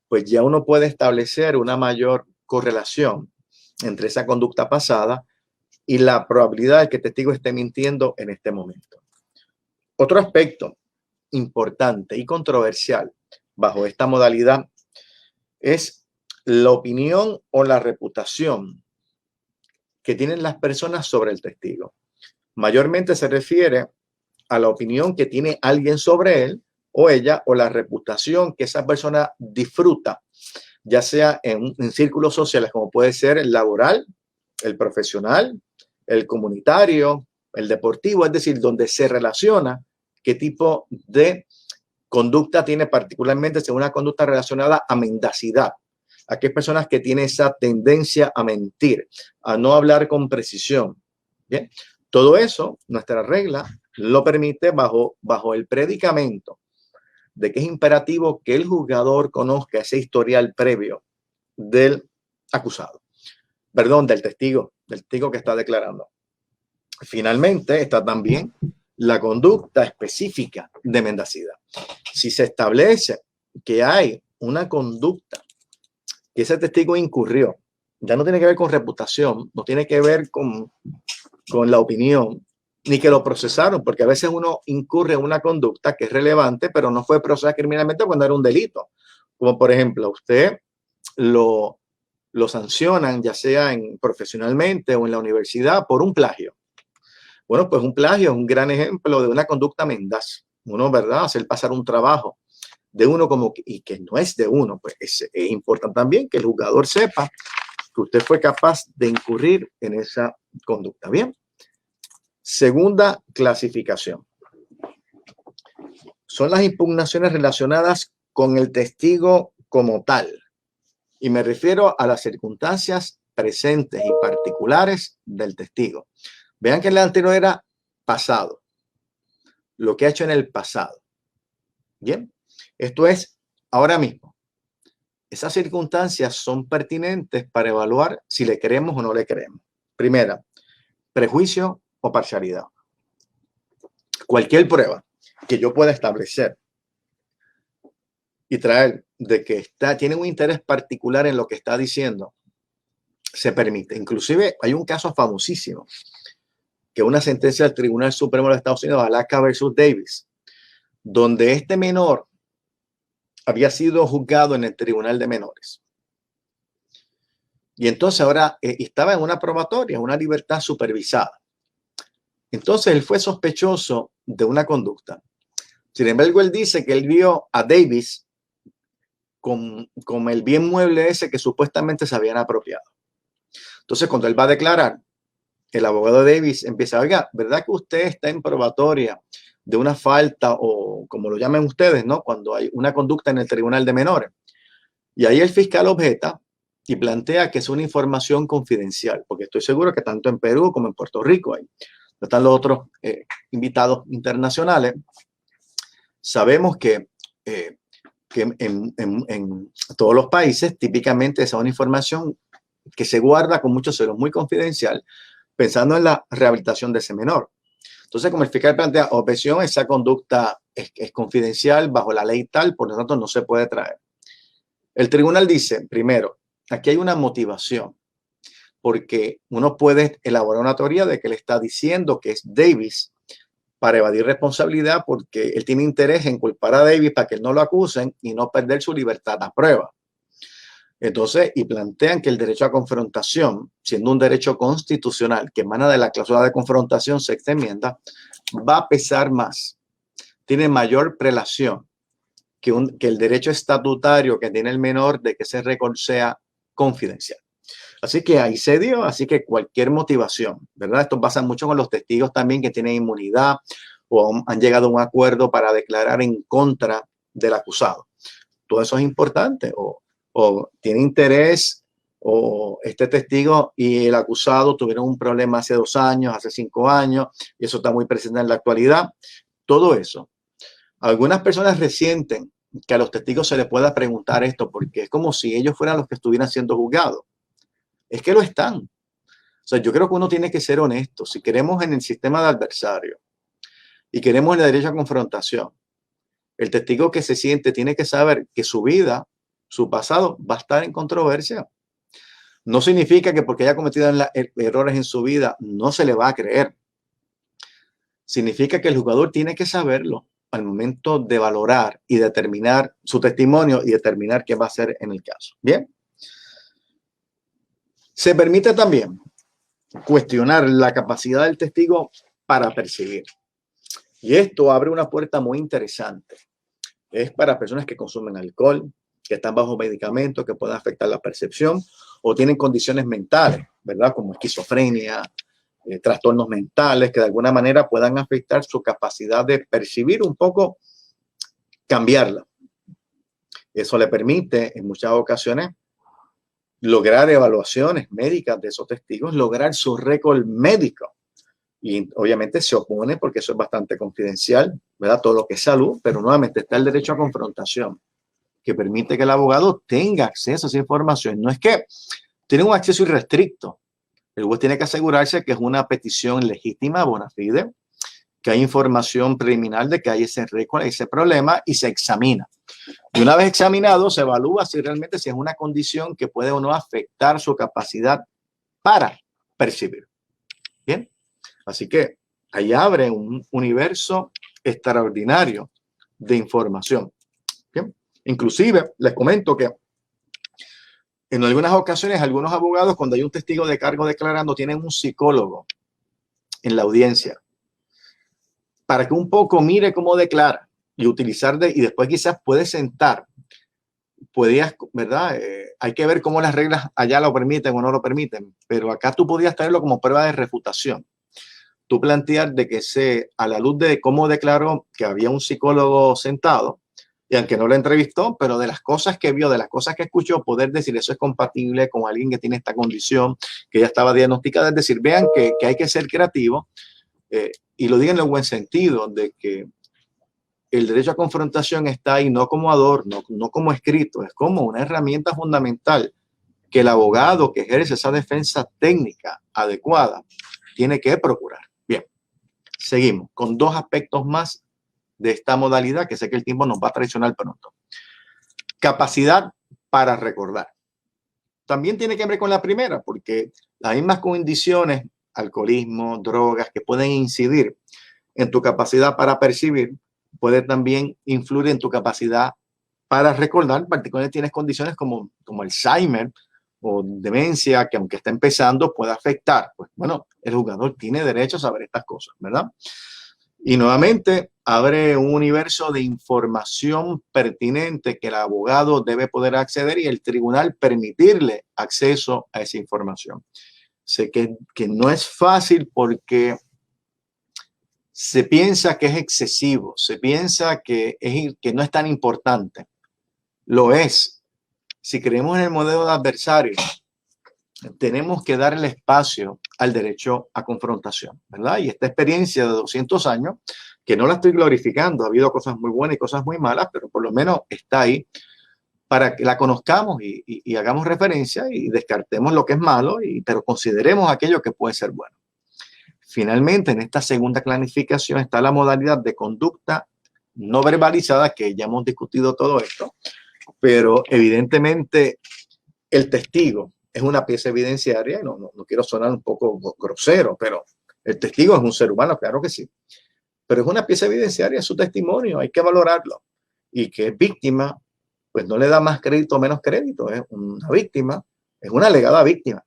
pues ya uno puede establecer una mayor correlación entre esa conducta pasada y la probabilidad de que el testigo esté mintiendo en este momento. Otro aspecto importante y controversial bajo esta modalidad es la opinión o la reputación que tienen las personas sobre el testigo. Mayormente se refiere a la opinión que tiene alguien sobre él o ella, o la reputación que esa persona disfruta, ya sea en círculos sociales como puede ser el laboral, el profesional, el comunitario, el deportivo, es decir, donde se relaciona qué tipo de conducta tiene, particularmente según una conducta relacionada a mendacidad. Aquí hay personas que tienen esa tendencia a mentir, a no hablar con precisión. Bien, todo eso, nuestra regla lo permite bajo el predicamento de que es imperativo que el juzgador conozca ese historial previo del acusado, perdón, del testigo que está declarando. Finalmente está también la conducta específica de mendacidad. Si se establece que hay una conducta que ese testigo incurrió, ya no tiene que ver con reputación, no tiene que ver con la opinión, ni que lo procesaron, porque a veces uno incurre en una conducta que es relevante, pero no fue procesada criminalmente cuando era un delito. Como por ejemplo, usted lo sancionan, ya sea profesionalmente o en la universidad, por un plagio. Bueno, pues un plagio es un gran ejemplo de una conducta mendaz. Uno, ¿verdad? Hacer pasar un trabajo de uno y que no es de uno. Pues es importante también que el juzgador sepa que usted fue capaz de incurrir en esa conducta. Bien. Segunda clasificación. Son las impugnaciones relacionadas con el testigo como tal. Y me refiero a las circunstancias presentes y particulares del testigo. Vean que el anterior era pasado. Lo que ha hecho en el pasado. Bien. Esto es ahora mismo. Esas circunstancias son pertinentes para evaluar si le creemos o no le creemos. Primera, prejuicio o parcialidad. Cualquier prueba que yo pueda establecer y traer de que tiene un interés particular en lo que está diciendo, se permite. Inclusive hay un caso famosísimo, que una sentencia del Tribunal Supremo de los Estados Unidos, Alaska versus Davis, donde este menor había sido juzgado en el Tribunal de Menores. Y entonces ahora estaba en una probatoria, una libertad supervisada. Entonces él fue sospechoso de una conducta. Sin embargo, él dice que él vio a Davis con el bien mueble ese que supuestamente se habían apropiado. Entonces, cuando él va a declarar, el abogado de Davis empieza, oiga, ¿verdad que usted está en probatoria de una falta o como lo llaman ustedes, ¿no? Cuando hay una conducta en el Tribunal de Menores. Y ahí el fiscal objeta y plantea que es una información confidencial, porque estoy seguro que tanto en Perú como en Puerto Rico hay. Están los otros invitados internacionales. Sabemos que en todos los países típicamente esa es una información que se guarda con mucho celo, muy confidencial, pensando en la rehabilitación de ese menor. Entonces, como el fiscal plantea objeción, esa conducta es confidencial bajo la ley tal, por lo tanto no se puede traer. El tribunal dice, primero, aquí hay una motivación. porque uno puede elaborar una teoría de que le está diciendo que es Davis para evadir responsabilidad porque él tiene interés en culpar a Davis para que no lo acusen y no perder su libertad a prueba. Entonces, y plantean que el derecho a confrontación, siendo un derecho constitucional que emana de la cláusula de confrontación, sexta enmienda, va a pesar más, tiene mayor prelación que el derecho estatutario que tiene el menor de que ese récord sea confidencial. Así que ahí se dio, así que cualquier motivación, ¿verdad? Esto pasa mucho con los testigos también que tienen inmunidad o han llegado a un acuerdo para declarar en contra del acusado. Todo eso es importante, o tiene interés, o este testigo y el acusado tuvieron un problema hace 2 años, hace 5 años, y eso está muy presente en la actualidad. Todo eso. Algunas personas resienten que a los testigos se les pueda preguntar esto porque es como si ellos fueran los que estuvieran siendo juzgados. Es que lo están. O sea, yo creo que uno tiene que ser honesto. Si queremos en el sistema de adversario y queremos el derecho a confrontación, el testigo que se siente tiene que saber que su vida, su pasado, va a estar en controversia. No significa que porque haya cometido errores en su vida no se le va a creer. Significa que el jugador tiene que saberlo al momento de valorar y determinar su testimonio y determinar qué va a hacer en el caso. Bien. Se permite también cuestionar la capacidad del testigo para percibir. Y esto abre una puerta muy interesante. Es para personas que consumen alcohol, que están bajo medicamentos que pueden afectar la percepción o tienen condiciones mentales, ¿verdad? Como esquizofrenia, trastornos mentales que de alguna manera puedan afectar su capacidad de percibir un poco, cambiarla. Eso le permite en muchas ocasiones lograr evaluaciones médicas de esos testigos, lograr su récord médico. Y obviamente se opone porque eso es bastante confidencial, ¿verdad? Todo lo que es salud, pero nuevamente está el derecho a confrontación, que permite que el abogado tenga acceso a esa información. No es que tiene un acceso irrestricto. El juez tiene que asegurarse que es una petición legítima, bona fide, que hay información preliminar de que hay ese récord, ese problema, y se examina. Y una vez examinado, se evalúa si realmente si es una condición que puede o no afectar su capacidad para percibir. Bien, así que ahí abre un universo extraordinario de información. Bien, inclusive les comento que en algunas ocasiones algunos abogados, cuando hay un testigo de cargo declarando, tienen un psicólogo en la audiencia para que un poco mire cómo declara y utilizar y después quizás puede sentar, podías, ¿verdad? Hay que ver cómo las reglas allá lo permiten o no lo permiten, pero acá tú podías traerlo como prueba de refutación. Tú plantear de que a la luz de cómo declaró que había un psicólogo sentado, y aunque no lo entrevistó, pero de las cosas que vio, de las cosas que escuchó, poder decir eso es compatible con alguien que tiene esta condición, que ya estaba diagnosticada. Es decir, vean que hay que ser creativo y lo digan en el buen sentido, de que el derecho a confrontación está ahí no como adorno, no como escrito, es como una herramienta fundamental que el abogado que ejerce esa defensa técnica adecuada tiene que procurar. Bien, seguimos con 2 aspectos más de esta modalidad, que sé que el tiempo nos va a traicionar pronto. Capacidad para recordar. También tiene que ver con la primera, porque las mismas condiciones, alcoholismo, drogas, que pueden incidir en tu capacidad para percibir, puede también influir en tu capacidad para recordar. Particularmente tienes condiciones como Alzheimer o demencia, que aunque está empezando, puede afectar. Pues bueno, el jugador tiene derecho a saber estas cosas, ¿verdad? Y nuevamente abre un universo de información pertinente que el abogado debe poder acceder y el tribunal permitirle acceso a esa información. Sé que no es fácil porque se piensa que es excesivo, se piensa que no es tan importante. Lo es. Si creemos en el modelo de adversario, tenemos que darle espacio al derecho a confrontación, ¿verdad? Y esta experiencia de 200 años, que no la estoy glorificando, ha habido cosas muy buenas y cosas muy malas, pero por lo menos está ahí para que la conozcamos y hagamos referencia y descartemos lo que es malo, pero consideremos aquello que puede ser bueno. Finalmente, en esta segunda clasificación está la modalidad de conducta no verbalizada, que ya hemos discutido todo esto, pero evidentemente el testigo es una pieza evidenciaria, no quiero sonar un poco grosero, pero el testigo es un ser humano, claro que sí, pero es una pieza evidenciaria, es su testimonio, hay que valorarlo. Y que es víctima, pues no le da más crédito o menos crédito, es una víctima, es una alegada víctima,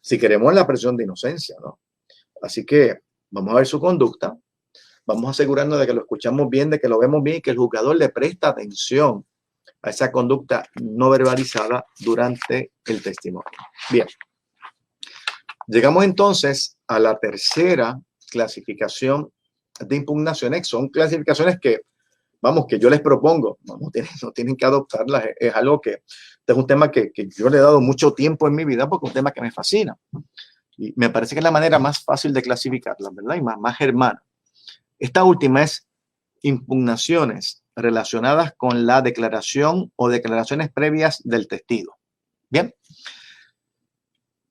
si queremos la presunción de inocencia, ¿no? Así que vamos a ver su conducta, vamos a asegurarnos de que lo escuchamos bien, de que lo vemos bien y que el juzgador le presta atención a esa conducta no verbalizada durante el testimonio. Bien, llegamos entonces a la tercera clasificación de impugnaciones. Son clasificaciones que, vamos, que yo les propongo, no tienen que adoptarlas, es algo que es un tema que yo le he dado mucho tiempo en mi vida porque es un tema que me fascina. Y me parece que es la manera más fácil de clasificarla, ¿verdad? Y más germana. Esta última es impugnaciones relacionadas con la declaración o declaraciones previas del testigo. Bien.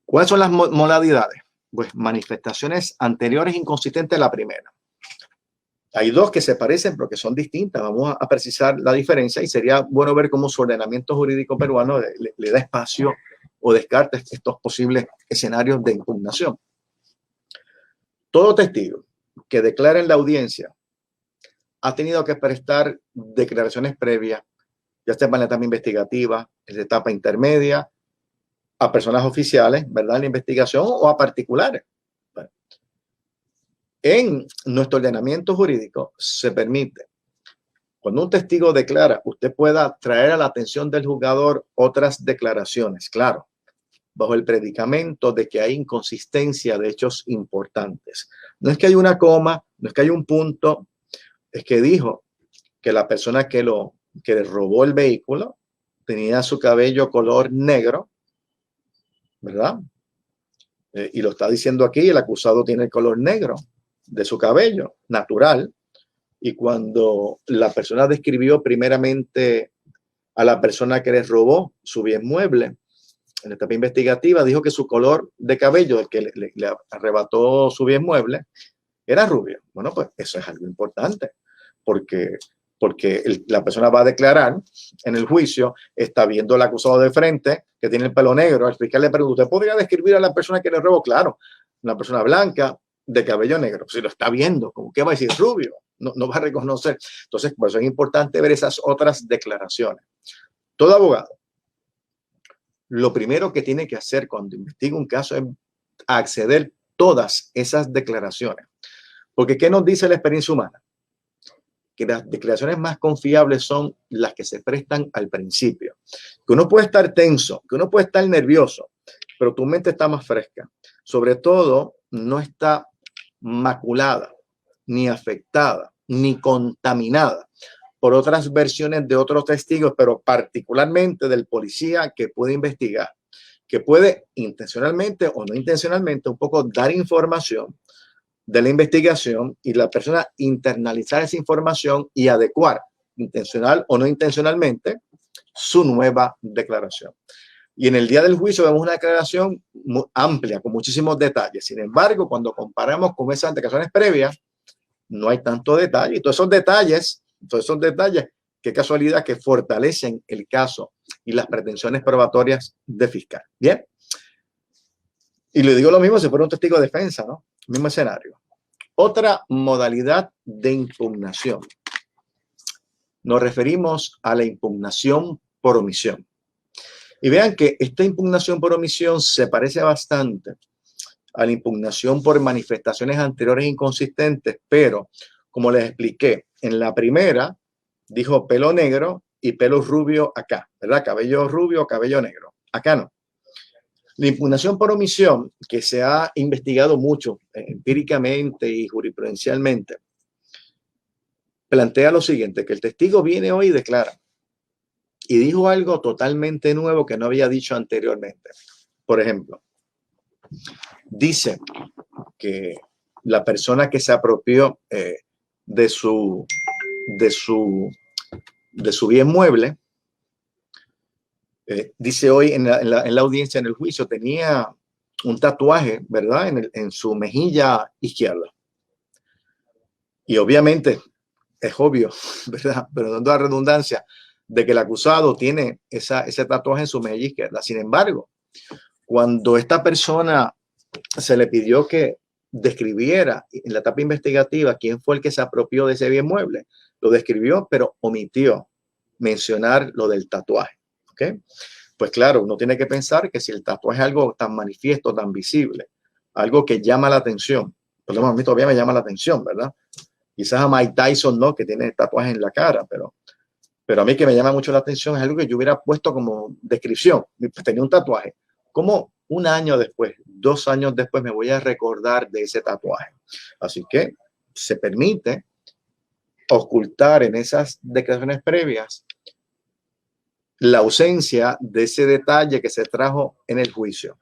¿Cuáles son las modalidades? Pues manifestaciones anteriores inconsistentes a la primera. Hay dos que se parecen pero que son distintas. Vamos a precisar la diferencia y sería bueno ver cómo su ordenamiento jurídico peruano le da espacio o descarta estos posibles escenarios de impugnación. Todo testigo que declara en la audiencia ha tenido que prestar declaraciones previas, ya sea en la etapa investigativa, en la etapa intermedia, a personas oficiales, ¿verdad?, en la investigación o a particulares. Bueno, en nuestro ordenamiento jurídico se permite, cuando un testigo declara, usted pueda traer a la atención del juzgador otras declaraciones, claro, bajo el predicamento de que hay inconsistencia de hechos importantes. No es que hay una coma, no es que hay un punto, es que dijo que la persona que le robó el vehículo tenía su cabello color negro, ¿verdad? Y lo está diciendo aquí, el acusado tiene el color negro de su cabello, natural. Y cuando la persona describió primeramente a la persona que le robó su bien mueble, en la etapa investigativa, dijo que su color de cabello, el que le arrebató su bien mueble, era rubio. Bueno, pues eso es algo importante, porque la persona va a declarar en el juicio, está viendo al acusado de frente, que tiene el pelo negro, al fiscal le pregunta, ¿usted podría describir a la persona que le robó? Claro, una persona blanca, de cabello negro. Si lo está viendo, ¿cómo que va a decir rubio? No va a reconocer. Entonces, por eso es importante ver esas otras declaraciones. Todo abogado, lo primero que tiene que hacer cuando investiga un caso es acceder todas esas declaraciones. Porque ¿qué nos dice la experiencia humana? Que las declaraciones más confiables son las que se prestan al principio. Que uno puede estar tenso, que uno puede estar nervioso, pero tu mente está más fresca. Sobre todo, no está maculada, ni afectada, ni contaminada por otras versiones de otros testigos, pero particularmente del policía que puede investigar, que puede intencionalmente o no intencionalmente un poco dar información de la investigación y la persona internalizar esa información y adecuar, intencional o no intencionalmente, su nueva declaración. Y en el día del juicio vemos una declaración muy amplia, con muchísimos detalles. Sin embargo, cuando comparamos con esas declaraciones previas, no hay tanto detalle. Y todos esos detalles, qué casualidad que fortalecen el caso y las pretensiones probatorias de fiscal. Bien. Y le digo lo mismo si fuera un testigo de defensa, ¿no? Mismo escenario. Otra modalidad de impugnación. Nos referimos a la impugnación por omisión. Y vean que esta impugnación por omisión se parece bastante a la impugnación por manifestaciones anteriores inconsistentes, pero como les expliqué, en la primera dijo pelo negro y pelo rubio acá, ¿verdad? Cabello rubio, cabello negro. Acá no. La impugnación por omisión, que se ha investigado mucho empíricamente y jurisprudencialmente, plantea lo siguiente, que el testigo viene hoy y declara y dijo algo totalmente nuevo que no había dicho anteriormente. Por ejemplo, dice que la persona que se apropió de su bien mueble, dice hoy en la audiencia, en el juicio, tenía un tatuaje, ¿verdad?, en su mejilla izquierda. Y obviamente es obvio, ¿verdad?, pero dando la redundancia, de que el acusado tiene ese tatuaje en su mejilla izquierda. Sin embargo, Cuando esta persona se le pidió que describiera en la etapa investigativa quién fue el que se apropió de ese bien mueble, lo describió, pero omitió mencionar lo del tatuaje. ¿Okay? Pues claro, uno tiene que pensar que si el tatuaje es algo tan manifiesto, tan visible, algo que llama la atención, por lo menos a mí todavía me llama la atención, ¿verdad? Quizás a Mike Tyson no, que tiene tatuajes en la cara, pero a mí que me llama mucho la atención es algo que yo hubiera puesto como descripción. Tenía un tatuaje. ¿Cómo un año después, 2 años después me voy a recordar de ese tatuaje? Así que se permite ocultar en esas declaraciones previas la ausencia de ese detalle que se trajo en el juicio.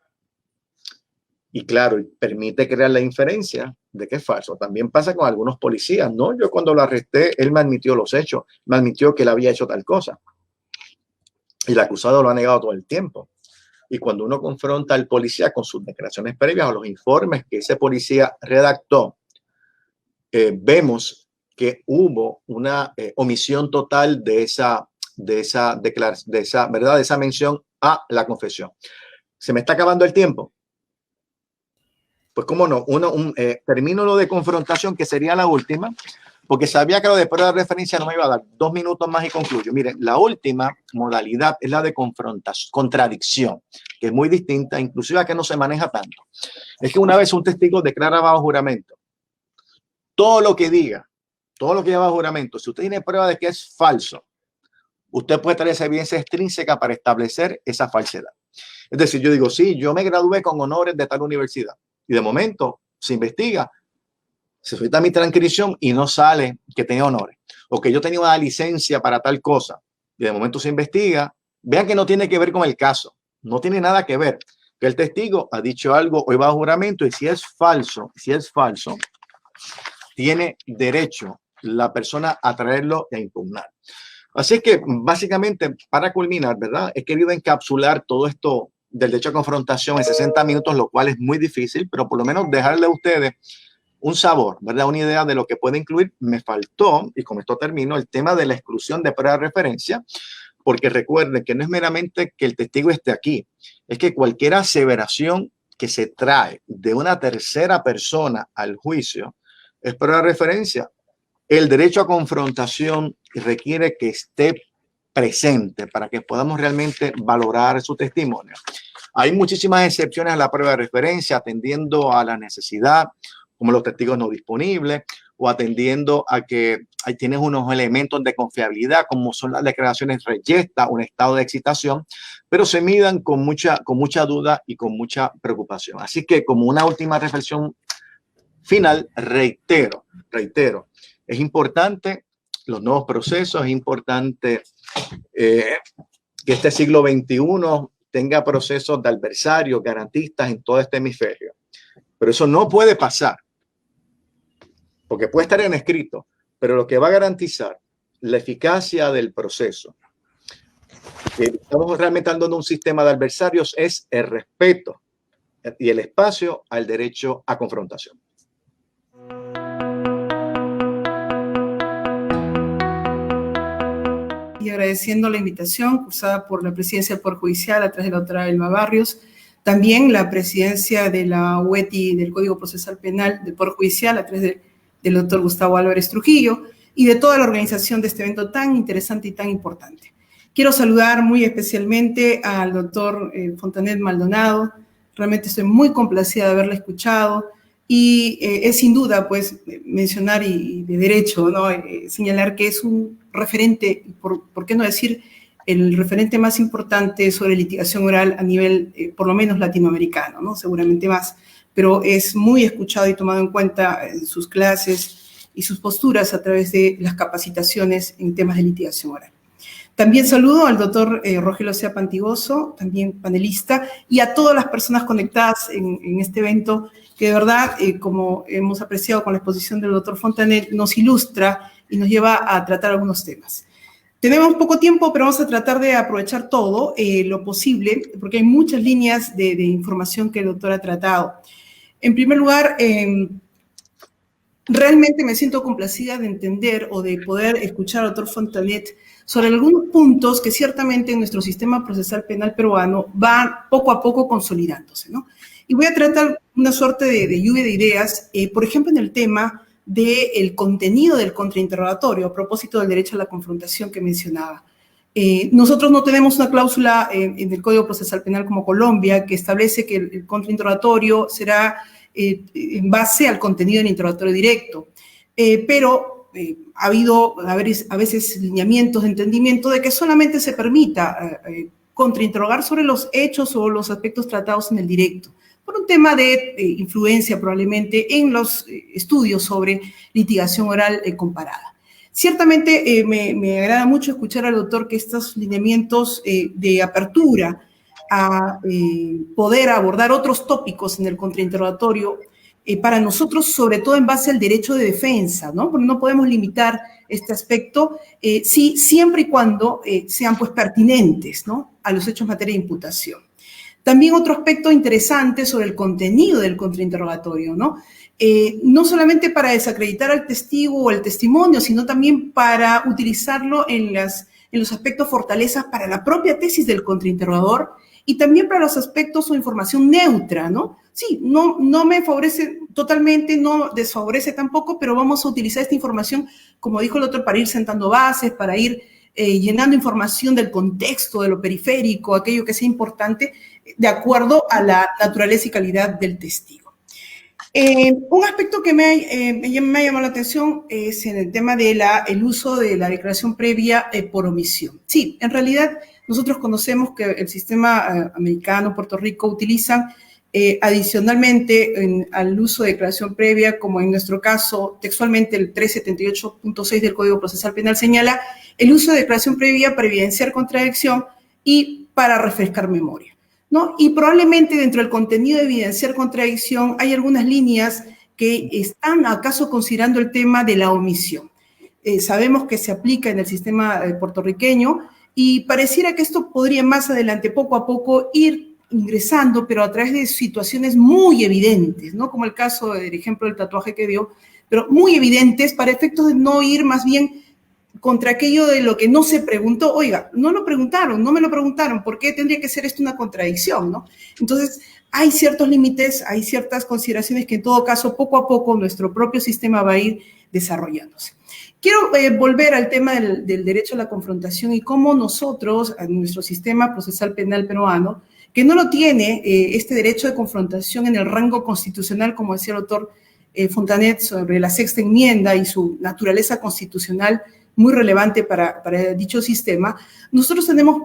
Y claro, permite crear la inferencia de que es falso. También pasa con algunos policías, ¿no? Yo cuando lo arresté, él me admitió los hechos, me admitió que él había hecho tal cosa. Y el acusado lo ha negado todo el tiempo. Y cuando uno confronta al policía con sus declaraciones previas o los informes que ese policía redactó, vemos que hubo una omisión total de esa ¿verdad? De esa mención a la confesión. ¿Se me está acabando el tiempo? Pues cómo no, termino lo de confrontación, que sería la última, porque sabía que lo de prueba de referencia no me iba a dar. 2 minutos más y concluyo. Miren, la última modalidad es la de confrontación, contradicción, que es muy distinta, inclusive a que no se maneja tanto. Es que una vez un testigo declara bajo juramento, todo lo que diga, todo lo que lleva bajo juramento, si usted tiene prueba de que es falso, usted puede traer esa evidencia extrínseca para establecer esa falsedad. Es decir, yo digo, sí, yo me gradué con honores de tal universidad. Y de momento se investiga, se solicita mi transcripción y no sale que tenía honores. O que yo tenía una licencia para tal cosa. Y de momento se investiga. Vean que no tiene que ver con el caso. No tiene nada que ver. Que el testigo ha dicho algo hoy bajo juramento y si es falso, tiene derecho la persona a traerlo e impugnar. Así que básicamente, para culminar, ¿verdad? He querido encapsular todo esto del derecho a confrontación en 60 minutos, lo cual es muy difícil, pero por lo menos dejarle a ustedes un sabor, ¿verdad? Una idea de lo que puede incluir. Me faltó, y con esto termino, el tema de la exclusión de prueba de referencia, porque recuerden que no es meramente que el testigo esté aquí, es que cualquier aseveración que se trae de una tercera persona al juicio es prueba de referencia. El derecho a confrontación requiere que esté presente para que podamos realmente valorar su testimonio. Hay muchísimas excepciones a la prueba de referencia, atendiendo a la necesidad, como los testigos no disponibles, o atendiendo a que tienes unos elementos de confiabilidad, como son las declaraciones reyestas, un estado de excitación, pero se midan con mucha duda y con mucha preocupación. Así que como una última reflexión final, reitero, es importante los nuevos procesos, es importante que este siglo XXI tenga procesos de adversarios, garantistas en todo este hemisferio. Pero eso no puede pasar, porque puede estar en escrito, pero lo que va a garantizar la eficacia del proceso, que estamos realmente dando un sistema de adversarios, es el respeto y el espacio al derecho a confrontación. Y agradeciendo la invitación cursada por la presidencia del Poder Judicial a través de la doctora Elma Barrios, también la presidencia de la UETI del Código Procesal Penal del Poder Judicial a través del doctor Gustavo Álvarez Trujillo y de toda la organización de este evento tan interesante y tan importante. Quiero saludar muy especialmente al doctor Fontanet Maldonado. Realmente estoy muy complacida de haberla escuchado y es sin duda, pues, mencionar y de derecho, ¿no? Señalar que es un referente, por qué no decir el referente más importante sobre litigación oral a nivel, por lo menos latinoamericano, ¿no? Seguramente más, pero es muy escuchado y tomado en cuenta en sus clases y sus posturas a través de las capacitaciones en temas de litigación oral. También saludo al doctor Rogelio Sea Pantigoso, también panelista, y a todas las personas conectadas en este evento, que de verdad, como hemos apreciado con la exposición del doctor Fontanet, nos ilustra y nos lleva a tratar algunos temas. Tenemos poco tiempo, pero vamos a tratar de aprovechar todo lo posible, porque hay muchas líneas de información que el doctor ha tratado. En primer lugar, realmente me siento complacida de entender o de poder escuchar al doctor Fontanet sobre algunos puntos que ciertamente en nuestro sistema procesal penal peruano van poco a poco consolidándose, ¿no? Y voy a tratar una suerte de lluvia de ideas, por ejemplo, en el tema del contenido del contrainterrogatorio, a propósito del derecho a la confrontación que mencionaba. Nosotros no tenemos una cláusula en el Código Procesal Penal como Colombia que establece que el contrainterrogatorio será en base al contenido del interrogatorio directo, pero ha habido a veces lineamientos de entendimiento de que solamente se permita contrainterrogar sobre los hechos o los aspectos tratados en el directo, por un tema de influencia probablemente en los estudios sobre litigación oral comparada. Ciertamente me agrada mucho escuchar al doctor que estos lineamientos de apertura a poder abordar otros tópicos en el contrainterrogatorio, para nosotros, sobre todo en base al derecho de defensa, ¿no? Porque no podemos limitar este aspecto, sí, siempre y cuando sean pues pertinentes, ¿no?, a los hechos en materia de imputación. También otro aspecto interesante sobre el contenido del contrainterrogatorio, ¿no? No solamente para desacreditar al testigo o el testimonio, sino también para utilizarlo en los aspectos fortalezas para la propia tesis del contrainterrogador y también para los aspectos o información neutra, ¿no? Sí, no me favorece totalmente, no desfavorece tampoco, pero vamos a utilizar esta información, como dijo el otro, para ir sentando bases, para ir llenando información del contexto, de lo periférico, aquello que sea importante, de acuerdo a la naturaleza y calidad del testigo. Un aspecto que me ha llamado la atención es en el tema del uso de la declaración previa por omisión. Sí, en realidad nosotros conocemos que el sistema americano, Puerto Rico, utilizan adicionalmente al uso de declaración previa, como en nuestro caso, textualmente el 378.6 del Código Procesal Penal señala el uso de declaración previa para evidenciar contradicción y para refrescar memoria, ¿no? Y probablemente dentro del contenido de evidenciar contradicción hay algunas líneas que están acaso considerando el tema de la omisión. Sabemos que se aplica en el sistema puertorriqueño y pareciera que esto podría más adelante, poco a poco, ir ingresando, pero a través de situaciones muy evidentes, ¿no? Como el caso del ejemplo del tatuaje que dio, pero muy evidentes para efectos de no ir más bien contra aquello de lo que no se preguntó. Oiga, no lo preguntaron, no me lo preguntaron, ¿por qué tendría que ser esto una contradicción, no? Entonces, hay ciertos límites, hay ciertas consideraciones que en todo caso, poco a poco, nuestro propio sistema va a ir desarrollándose. Quiero volver al tema del derecho a la confrontación y cómo nosotros, en nuestro sistema procesal penal peruano, que no lo tiene este derecho de confrontación en el rango constitucional, como decía el doctor Fontanet, sobre la sexta enmienda y su naturaleza constitucional muy relevante para dicho sistema, nosotros tenemos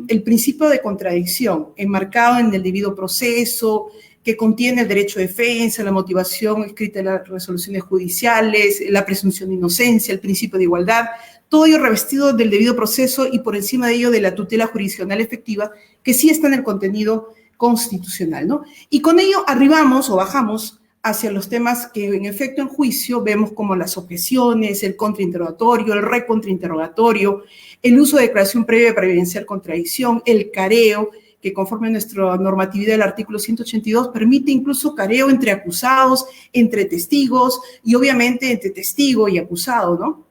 el principio de contradicción enmarcado en el debido proceso, que contiene el derecho de defensa, la motivación escrita en las resoluciones judiciales, la presunción de inocencia, el principio de igualdad, todo ello revestido del debido proceso y por encima de ello de la tutela jurisdiccional efectiva, que sí está en el contenido constitucional, ¿no? Y con ello arribamos o bajamos hacia los temas que en efecto en juicio vemos como las objeciones, el contrainterrogatorio, el recontrainterrogatorio, el uso de declaración previa para evidenciar contradicción, el careo, que conforme a nuestra normatividad del artículo 182 permite incluso careo entre acusados, entre testigos y obviamente entre testigo y acusado, ¿no?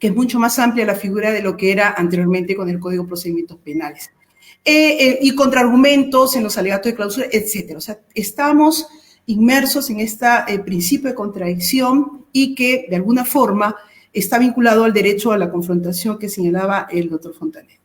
Que es mucho más amplia la figura de lo que era anteriormente con el Código de Procedimientos Penales. Y contraargumentos en los alegatos de clausura, etcétera. O sea, estamos inmersos en este principio de contradicción y que de alguna forma está vinculado al derecho a la confrontación que señalaba el doctor Fontanet.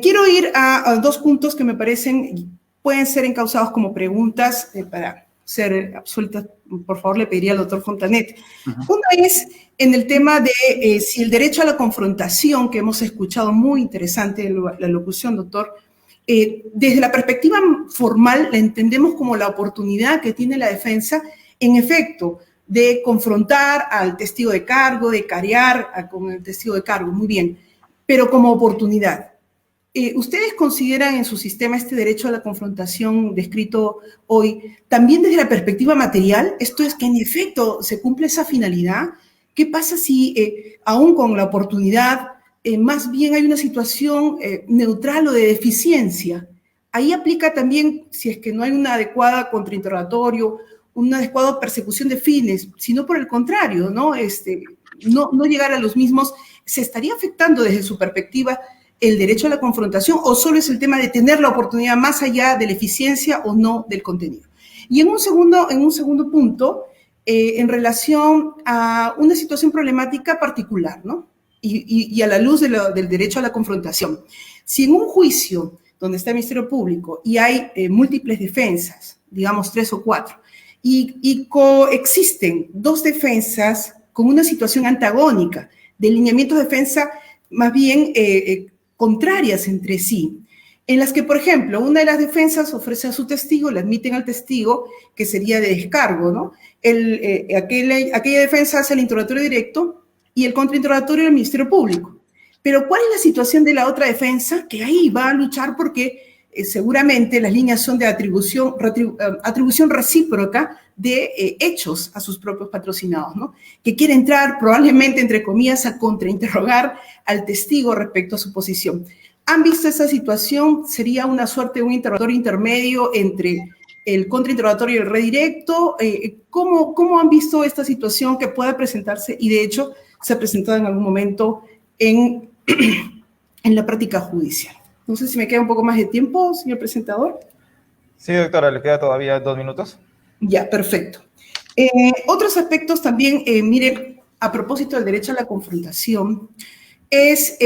Quiero ir a dos puntos que me parecen pueden ser encausados como preguntas para ser absueltas. Por favor, le pediría al doctor Fontanet. Una es en el tema de si el derecho a la confrontación, que hemos escuchado muy interesante la locución, doctor, desde la perspectiva formal la entendemos como la oportunidad que tiene la defensa, en efecto, de confrontar al testigo de cargo, de carear con el testigo de cargo, muy bien, pero como oportunidad. ¿Ustedes consideran en su sistema este derecho a la confrontación descrito hoy también desde la perspectiva material? Esto es que en efecto se cumple esa finalidad. ¿Qué pasa si aún con la oportunidad más bien hay una situación neutral o de deficiencia? Ahí aplica también si es que no hay una adecuada contrainterrogatorio una adecuada persecución de fines, sino por el contrario, ¿no? No llegar a los mismos, ¿se estaría afectando desde su perspectiva el derecho a la confrontación o solo es el tema de tener la oportunidad más allá de la eficiencia o no del contenido? Y en un segundo punto, en relación a una situación problemática particular, ¿no? Y a la luz del derecho a la confrontación. Si en un juicio donde está el Ministerio Público y hay múltiples defensas, digamos 3 o 4, y coexisten 2 defensas con una situación antagónica, de lineamientos de defensa más bien contrarias entre sí, en las que, por ejemplo, una de las defensas ofrece a su testigo, le admiten al testigo, que sería de descargo, ¿no? Aquella defensa hace el interrogatorio directo y el contrainterrogatorio del Ministerio Público. Pero ¿cuál es la situación de la otra defensa? Que ahí va a luchar porque seguramente las líneas son de atribución recíproca de hechos a sus propios patrocinados, ¿no? Que quiere entrar probablemente, entre comillas, a contrainterrogar al testigo respecto a su posición. ¿Han visto esa situación? ¿Sería una suerte de un interrogatorio intermedio entre el contrainterrogatorio y el redirecto? ¿Cómo han visto esta situación que pueda presentarse? Y de hecho, se ha presentado en algún momento en la práctica judicial. No sé si me queda un poco más de tiempo, señor presentador. Sí, doctora, le queda todavía 2 minutos. Ya, perfecto. Otros aspectos también, miren, a propósito del derecho a la confrontación, es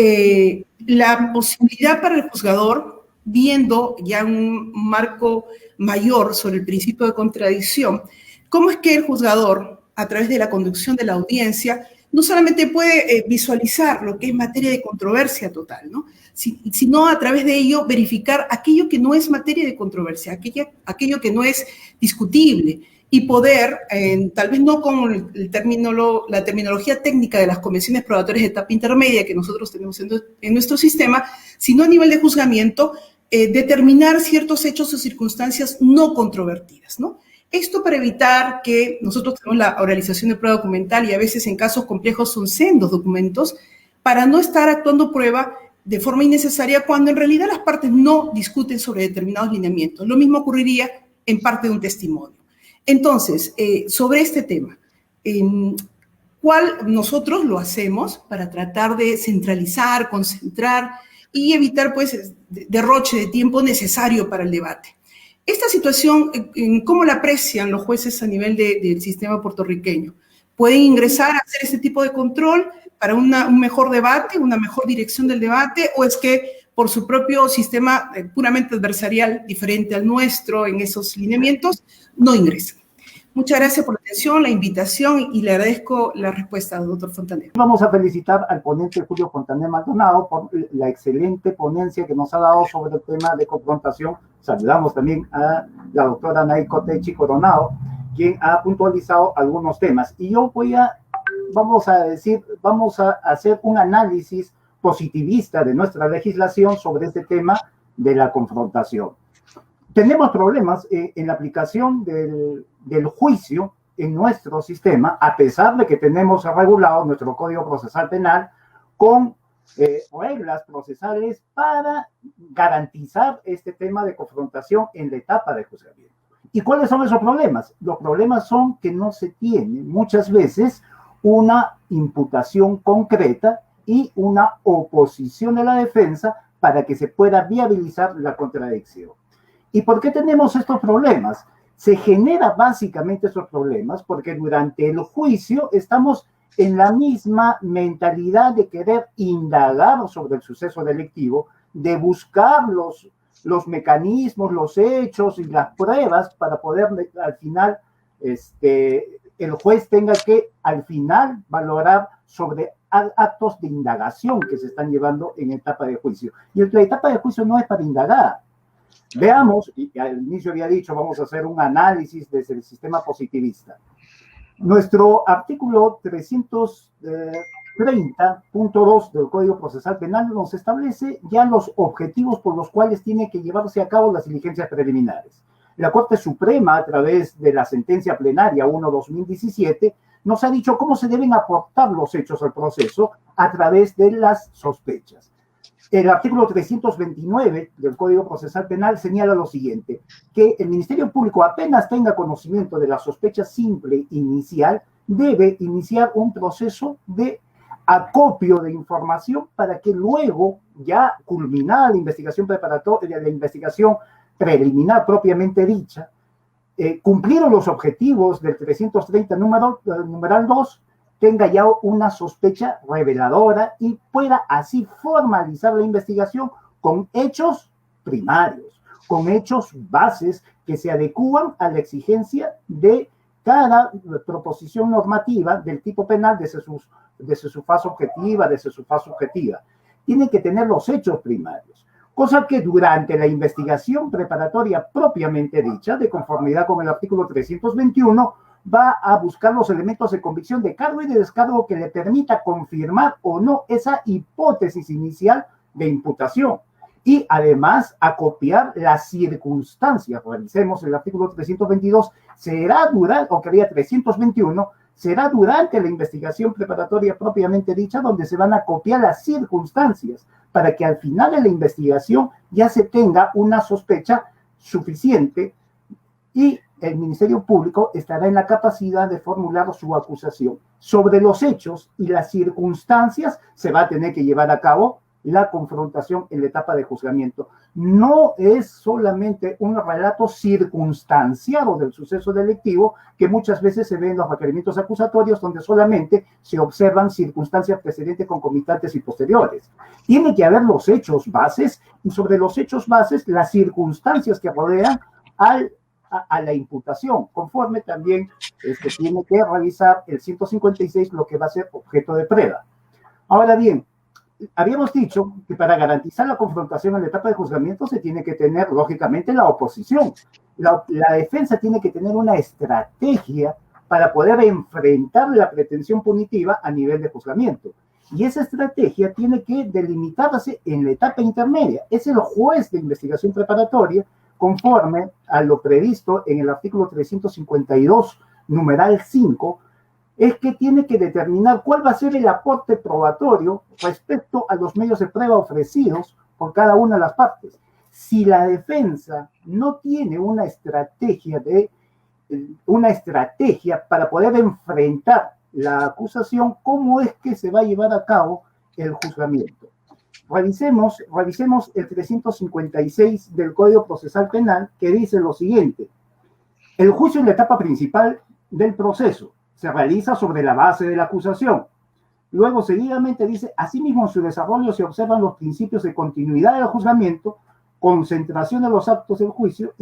la posibilidad para el juzgador, viendo ya un marco mayor sobre el principio de contradicción, cómo es que el juzgador, a través de la conducción de la audiencia, no solamente puede visualizar lo que es materia de controversia total, ¿no? Sino a través de ello verificar aquello que no es materia de controversia, aquello que no es discutible, y poder, tal vez no con la terminología técnica de las convenciones probatorias de etapa intermedia que nosotros tenemos en nuestro sistema, sino a nivel de juzgamiento, determinar ciertos hechos o circunstancias no controvertidas, ¿no? Esto para evitar que nosotros tenemos la oralización de prueba documental y a veces en casos complejos son sendos documentos, para no estar actuando prueba de forma innecesaria cuando en realidad las partes no discuten sobre determinados lineamientos. Lo mismo ocurriría en parte de un testimonio. Entonces, sobre este tema, ¿cuál nosotros lo hacemos para tratar de centralizar, concentrar y evitar, pues, derroche de tiempo necesario para el debate? Esta situación, ¿cómo la aprecian los jueces a nivel del sistema puertorriqueño? ¿Pueden ingresar a hacer ese tipo de control para un mejor debate, una mejor dirección del debate, o es que por su propio sistema puramente adversarial, diferente al nuestro en esos lineamientos, no ingresan? Muchas gracias por la atención, la invitación, y le agradezco la respuesta, doctor Fontanet. Vamos a felicitar al ponente Julio Fontanet Maldonado por la excelente ponencia que nos ha dado sobre el tema de confrontación. Saludamos también a la doctora Naiko Techi Coronado, quien ha puntualizado algunos temas. Y yo vamos a hacer un análisis positivista de nuestra legislación sobre este tema de la confrontación. Tenemos problemas en la aplicación del juicio en nuestro sistema, a pesar de que tenemos regulado nuestro Código Procesal Penal con reglas procesales para garantizar este tema de confrontación en la etapa de juzgamiento. ¿Y cuáles son esos problemas? Los problemas son que no se tiene muchas veces una imputación concreta y una oposición de la defensa para que se pueda viabilizar la contradicción. ¿Y por qué tenemos estos problemas? Se generan básicamente esos problemas porque durante el juicio estamos en la misma mentalidad de querer indagar sobre el suceso delictivo, de buscar los mecanismos, los hechos y las pruebas para poder al final, el juez tenga que al final valorar sobre actos de indagación que se están llevando en etapa de juicio. Y la etapa de juicio no es para indagar. Veamos, y al inicio había dicho, vamos a hacer un análisis desde el sistema positivista. Nuestro artículo 330.2 del Código Procesal Penal nos establece ya los objetivos por los cuales tienen que llevarse a cabo las diligencias preliminares. La Corte Suprema, a través de la sentencia plenaria 1/2017, nos ha dicho cómo se deben aportar los hechos al proceso a través de las sospechas. El artículo 329 del Código Procesal Penal señala lo siguiente, que el Ministerio Público apenas tenga conocimiento de la sospecha simple inicial, debe iniciar un proceso de acopio de información para que luego, ya culminada la investigación preparatoria, la investigación preliminar propiamente dicha, cumplieron los objetivos del 330 numeral 2, tenga ya una sospecha reveladora y pueda así formalizar la investigación con hechos primarios, con hechos bases que se adecúan a la exigencia de cada proposición normativa del tipo penal desde su fase objetiva, desde su fase subjetiva. Tiene que tener los hechos primarios, cosa que durante la investigación preparatoria propiamente dicha, de conformidad con el artículo 321, va a buscar los elementos de convicción de cargo y de descargo que le permita confirmar o no esa hipótesis inicial de imputación. Y además acopiar las circunstancias. Revisemos el artículo 322, será durante, o quería 321, será durante la investigación preparatoria propiamente dicha donde se van a copiar las circunstancias para que al final de la investigación ya se tenga una sospecha suficiente y el Ministerio Público estará en la capacidad de formular su acusación. Sobre los hechos y las circunstancias se va a tener que llevar a cabo la confrontación en la etapa de juzgamiento. No es solamente un relato circunstanciado del suceso delictivo que muchas veces se ve en los requerimientos acusatorios donde solamente se observan circunstancias precedentes, concomitantes y posteriores. Tiene que haber los hechos bases y sobre los hechos bases las circunstancias que rodean a la imputación, conforme también tiene que realizar el 156 lo que va a ser objeto de prueba. Ahora bien, habíamos dicho que para garantizar la confrontación en la etapa de juzgamiento se tiene que tener, lógicamente, la oposición. La defensa tiene que tener una estrategia para poder enfrentar la pretensión punitiva a nivel de juzgamiento. Y esa estrategia tiene que delimitarse en la etapa intermedia. Es el juez de investigación preparatoria conforme a lo previsto en el artículo 352, numeral 5, es que tiene que determinar cuál va a ser el aporte probatorio respecto a los medios de prueba ofrecidos por cada una de las partes. Si la defensa no tiene una estrategia para poder enfrentar la acusación, ¿cómo es que se va a llevar a cabo el juzgamiento? Revisemos el 356 del Código Procesal Penal, que dice lo siguiente: el juicio en la etapa principal del proceso se realiza sobre la base de la acusación. Luego, seguidamente dice, asimismo en su desarrollo se observan los principios de continuidad del juzgamiento, concentración de los actos del juicio,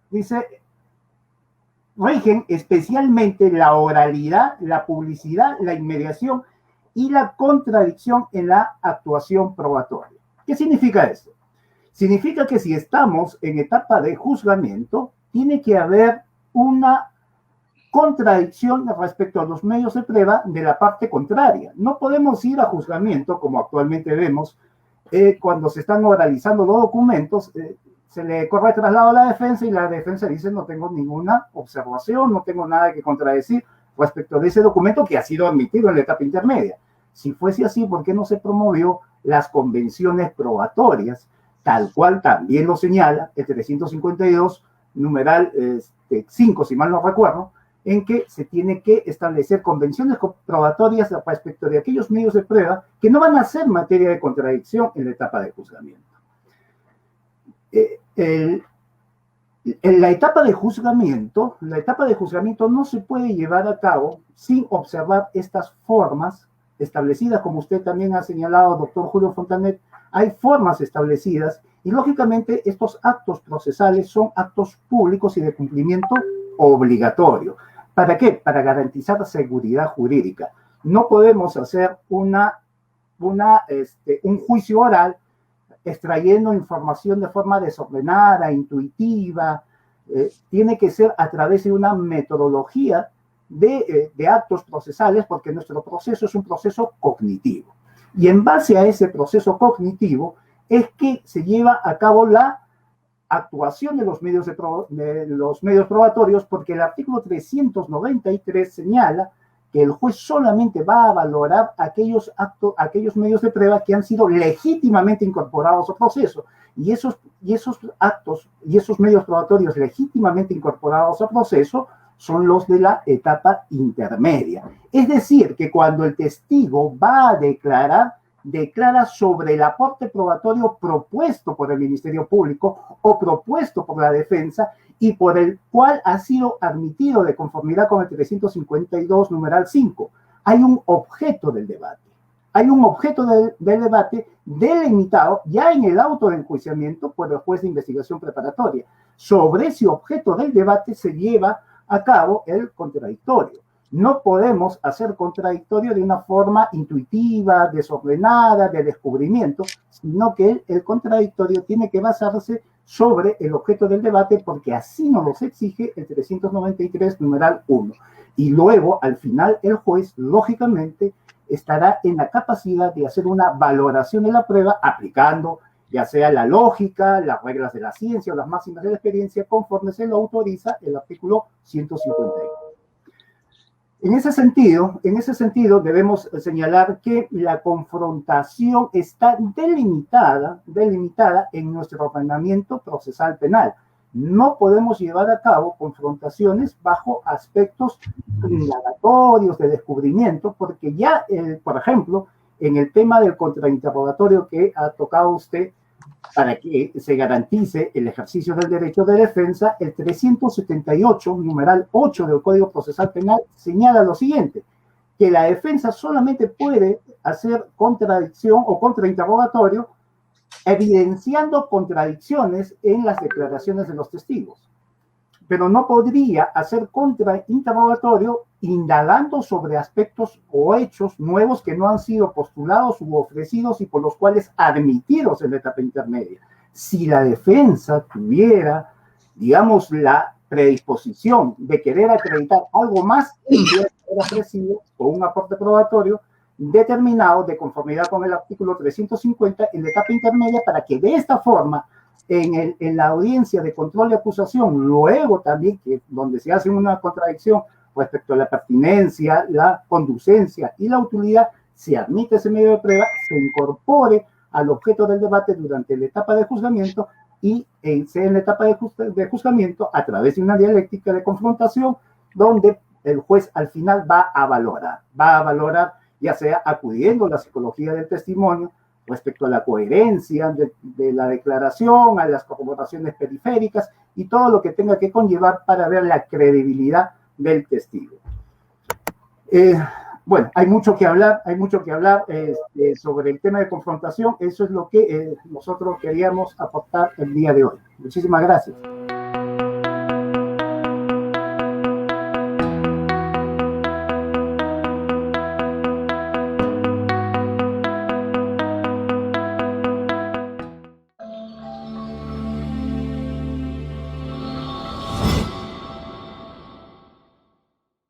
dice, rigen especialmente la oralidad, la publicidad, la inmediación y la contradicción en la actuación probatoria. ¿Qué significa esto? Significa que si estamos en etapa de juzgamiento, tiene que haber una contradicción respecto a los medios de prueba de la parte contraria. No podemos ir a juzgamiento, como actualmente vemos, cuando se están oralizando los documentos, se le corre traslado a la defensa y la defensa dice no tengo ninguna observación, no tengo nada que contradecir respecto de ese documento que ha sido admitido en la etapa intermedia. Si fuese así, ¿por qué no se promovió las convenciones probatorias, tal cual también lo señala el 352, numeral 5, si mal no recuerdo, en que se tiene que establecer convenciones probatorias respecto de aquellos medios de prueba que no van a ser materia de contradicción en la etapa de juzgamiento. En la etapa de juzgamiento no se puede llevar a cabo sin observar estas formas establecidas, como usted también ha señalado, doctor Julio Fontanet. Hay formas establecidas y, lógicamente, estos actos procesales son actos públicos y de cumplimiento obligatorio. ¿Para qué? Para garantizar seguridad jurídica. No podemos hacer un juicio oral extrayendo información de forma desordenada, intuitiva. Tiene que ser a través de una metodología de actos procesales, porque nuestro proceso es un proceso cognitivo. Y en base a ese proceso cognitivo es que se lleva a cabo la actuación de los medios probatorios, porque el artículo 393 señala que el juez solamente va a valorar aquellos medios de prueba que han sido legítimamente incorporados al proceso. Y esos actos y esos medios probatorios legítimamente incorporados al proceso son los de la etapa intermedia. Es decir, que cuando el testigo va a declarar, declara sobre el aporte probatorio propuesto por el Ministerio Público o propuesto por la defensa y por el cual ha sido admitido de conformidad con el 352, numeral 5. Hay un objeto del debate. Hay un objeto del debate delimitado ya en el auto de enjuiciamiento por el juez de investigación preparatoria. Sobre ese objeto del debate se lleva a cabo el contradictorio. No podemos hacer contradictorio de una forma intuitiva, desordenada, de descubrimiento, sino que el contradictorio tiene que basarse sobre el objeto del debate porque así nos los exige el 393, numeral 1. Y luego, al final, el juez, lógicamente, estará en la capacidad de hacer una valoración de la prueba aplicando ya sea la lógica, las reglas de la ciencia o las máximas de la experiencia conforme se lo autoriza el artículo 151. En ese sentido, debemos señalar que la confrontación está delimitada en nuestro ordenamiento procesal penal. No podemos llevar a cabo confrontaciones bajo aspectos indagatorios de descubrimiento, porque ya, por ejemplo, en el tema del contrainterrogatorio que ha tocado usted, para que se garantice el ejercicio del derecho de defensa, el 378, numeral 8 del Código Procesal Penal, señala lo siguiente, que la defensa solamente puede hacer contradicción o contrainterrogatorio evidenciando contradicciones en las declaraciones de los testigos, pero no podría hacer contrainterrogatorio indagando sobre aspectos o hechos nuevos que no han sido postulados u ofrecidos y por los cuales admitidos en la etapa intermedia. Si la defensa tuviera, digamos, la predisposición de querer acreditar algo más, tendría que ser ofrecido con un aporte probatorio determinado de conformidad con el artículo 350 en la etapa intermedia para que de esta forma en la audiencia de control de acusación, luego también que donde se hace una contradicción respecto a la pertinencia, la conducencia y la utilidad, se admite ese medio de prueba, se incorpore al objeto del debate durante la etapa de juzgamiento y sea en la etapa de juzgamiento a través de una dialéctica de confrontación donde el juez al final va a valorar ya sea acudiendo a la psicología del testimonio respecto a la coherencia de la declaración, a las corroboraciones periféricas y todo lo que tenga que conllevar para ver la credibilidad del testigo. Bueno, hay mucho que hablar sobre el tema de confrontación. Eso es lo que nosotros queríamos aportar el día de hoy. Muchísimas gracias.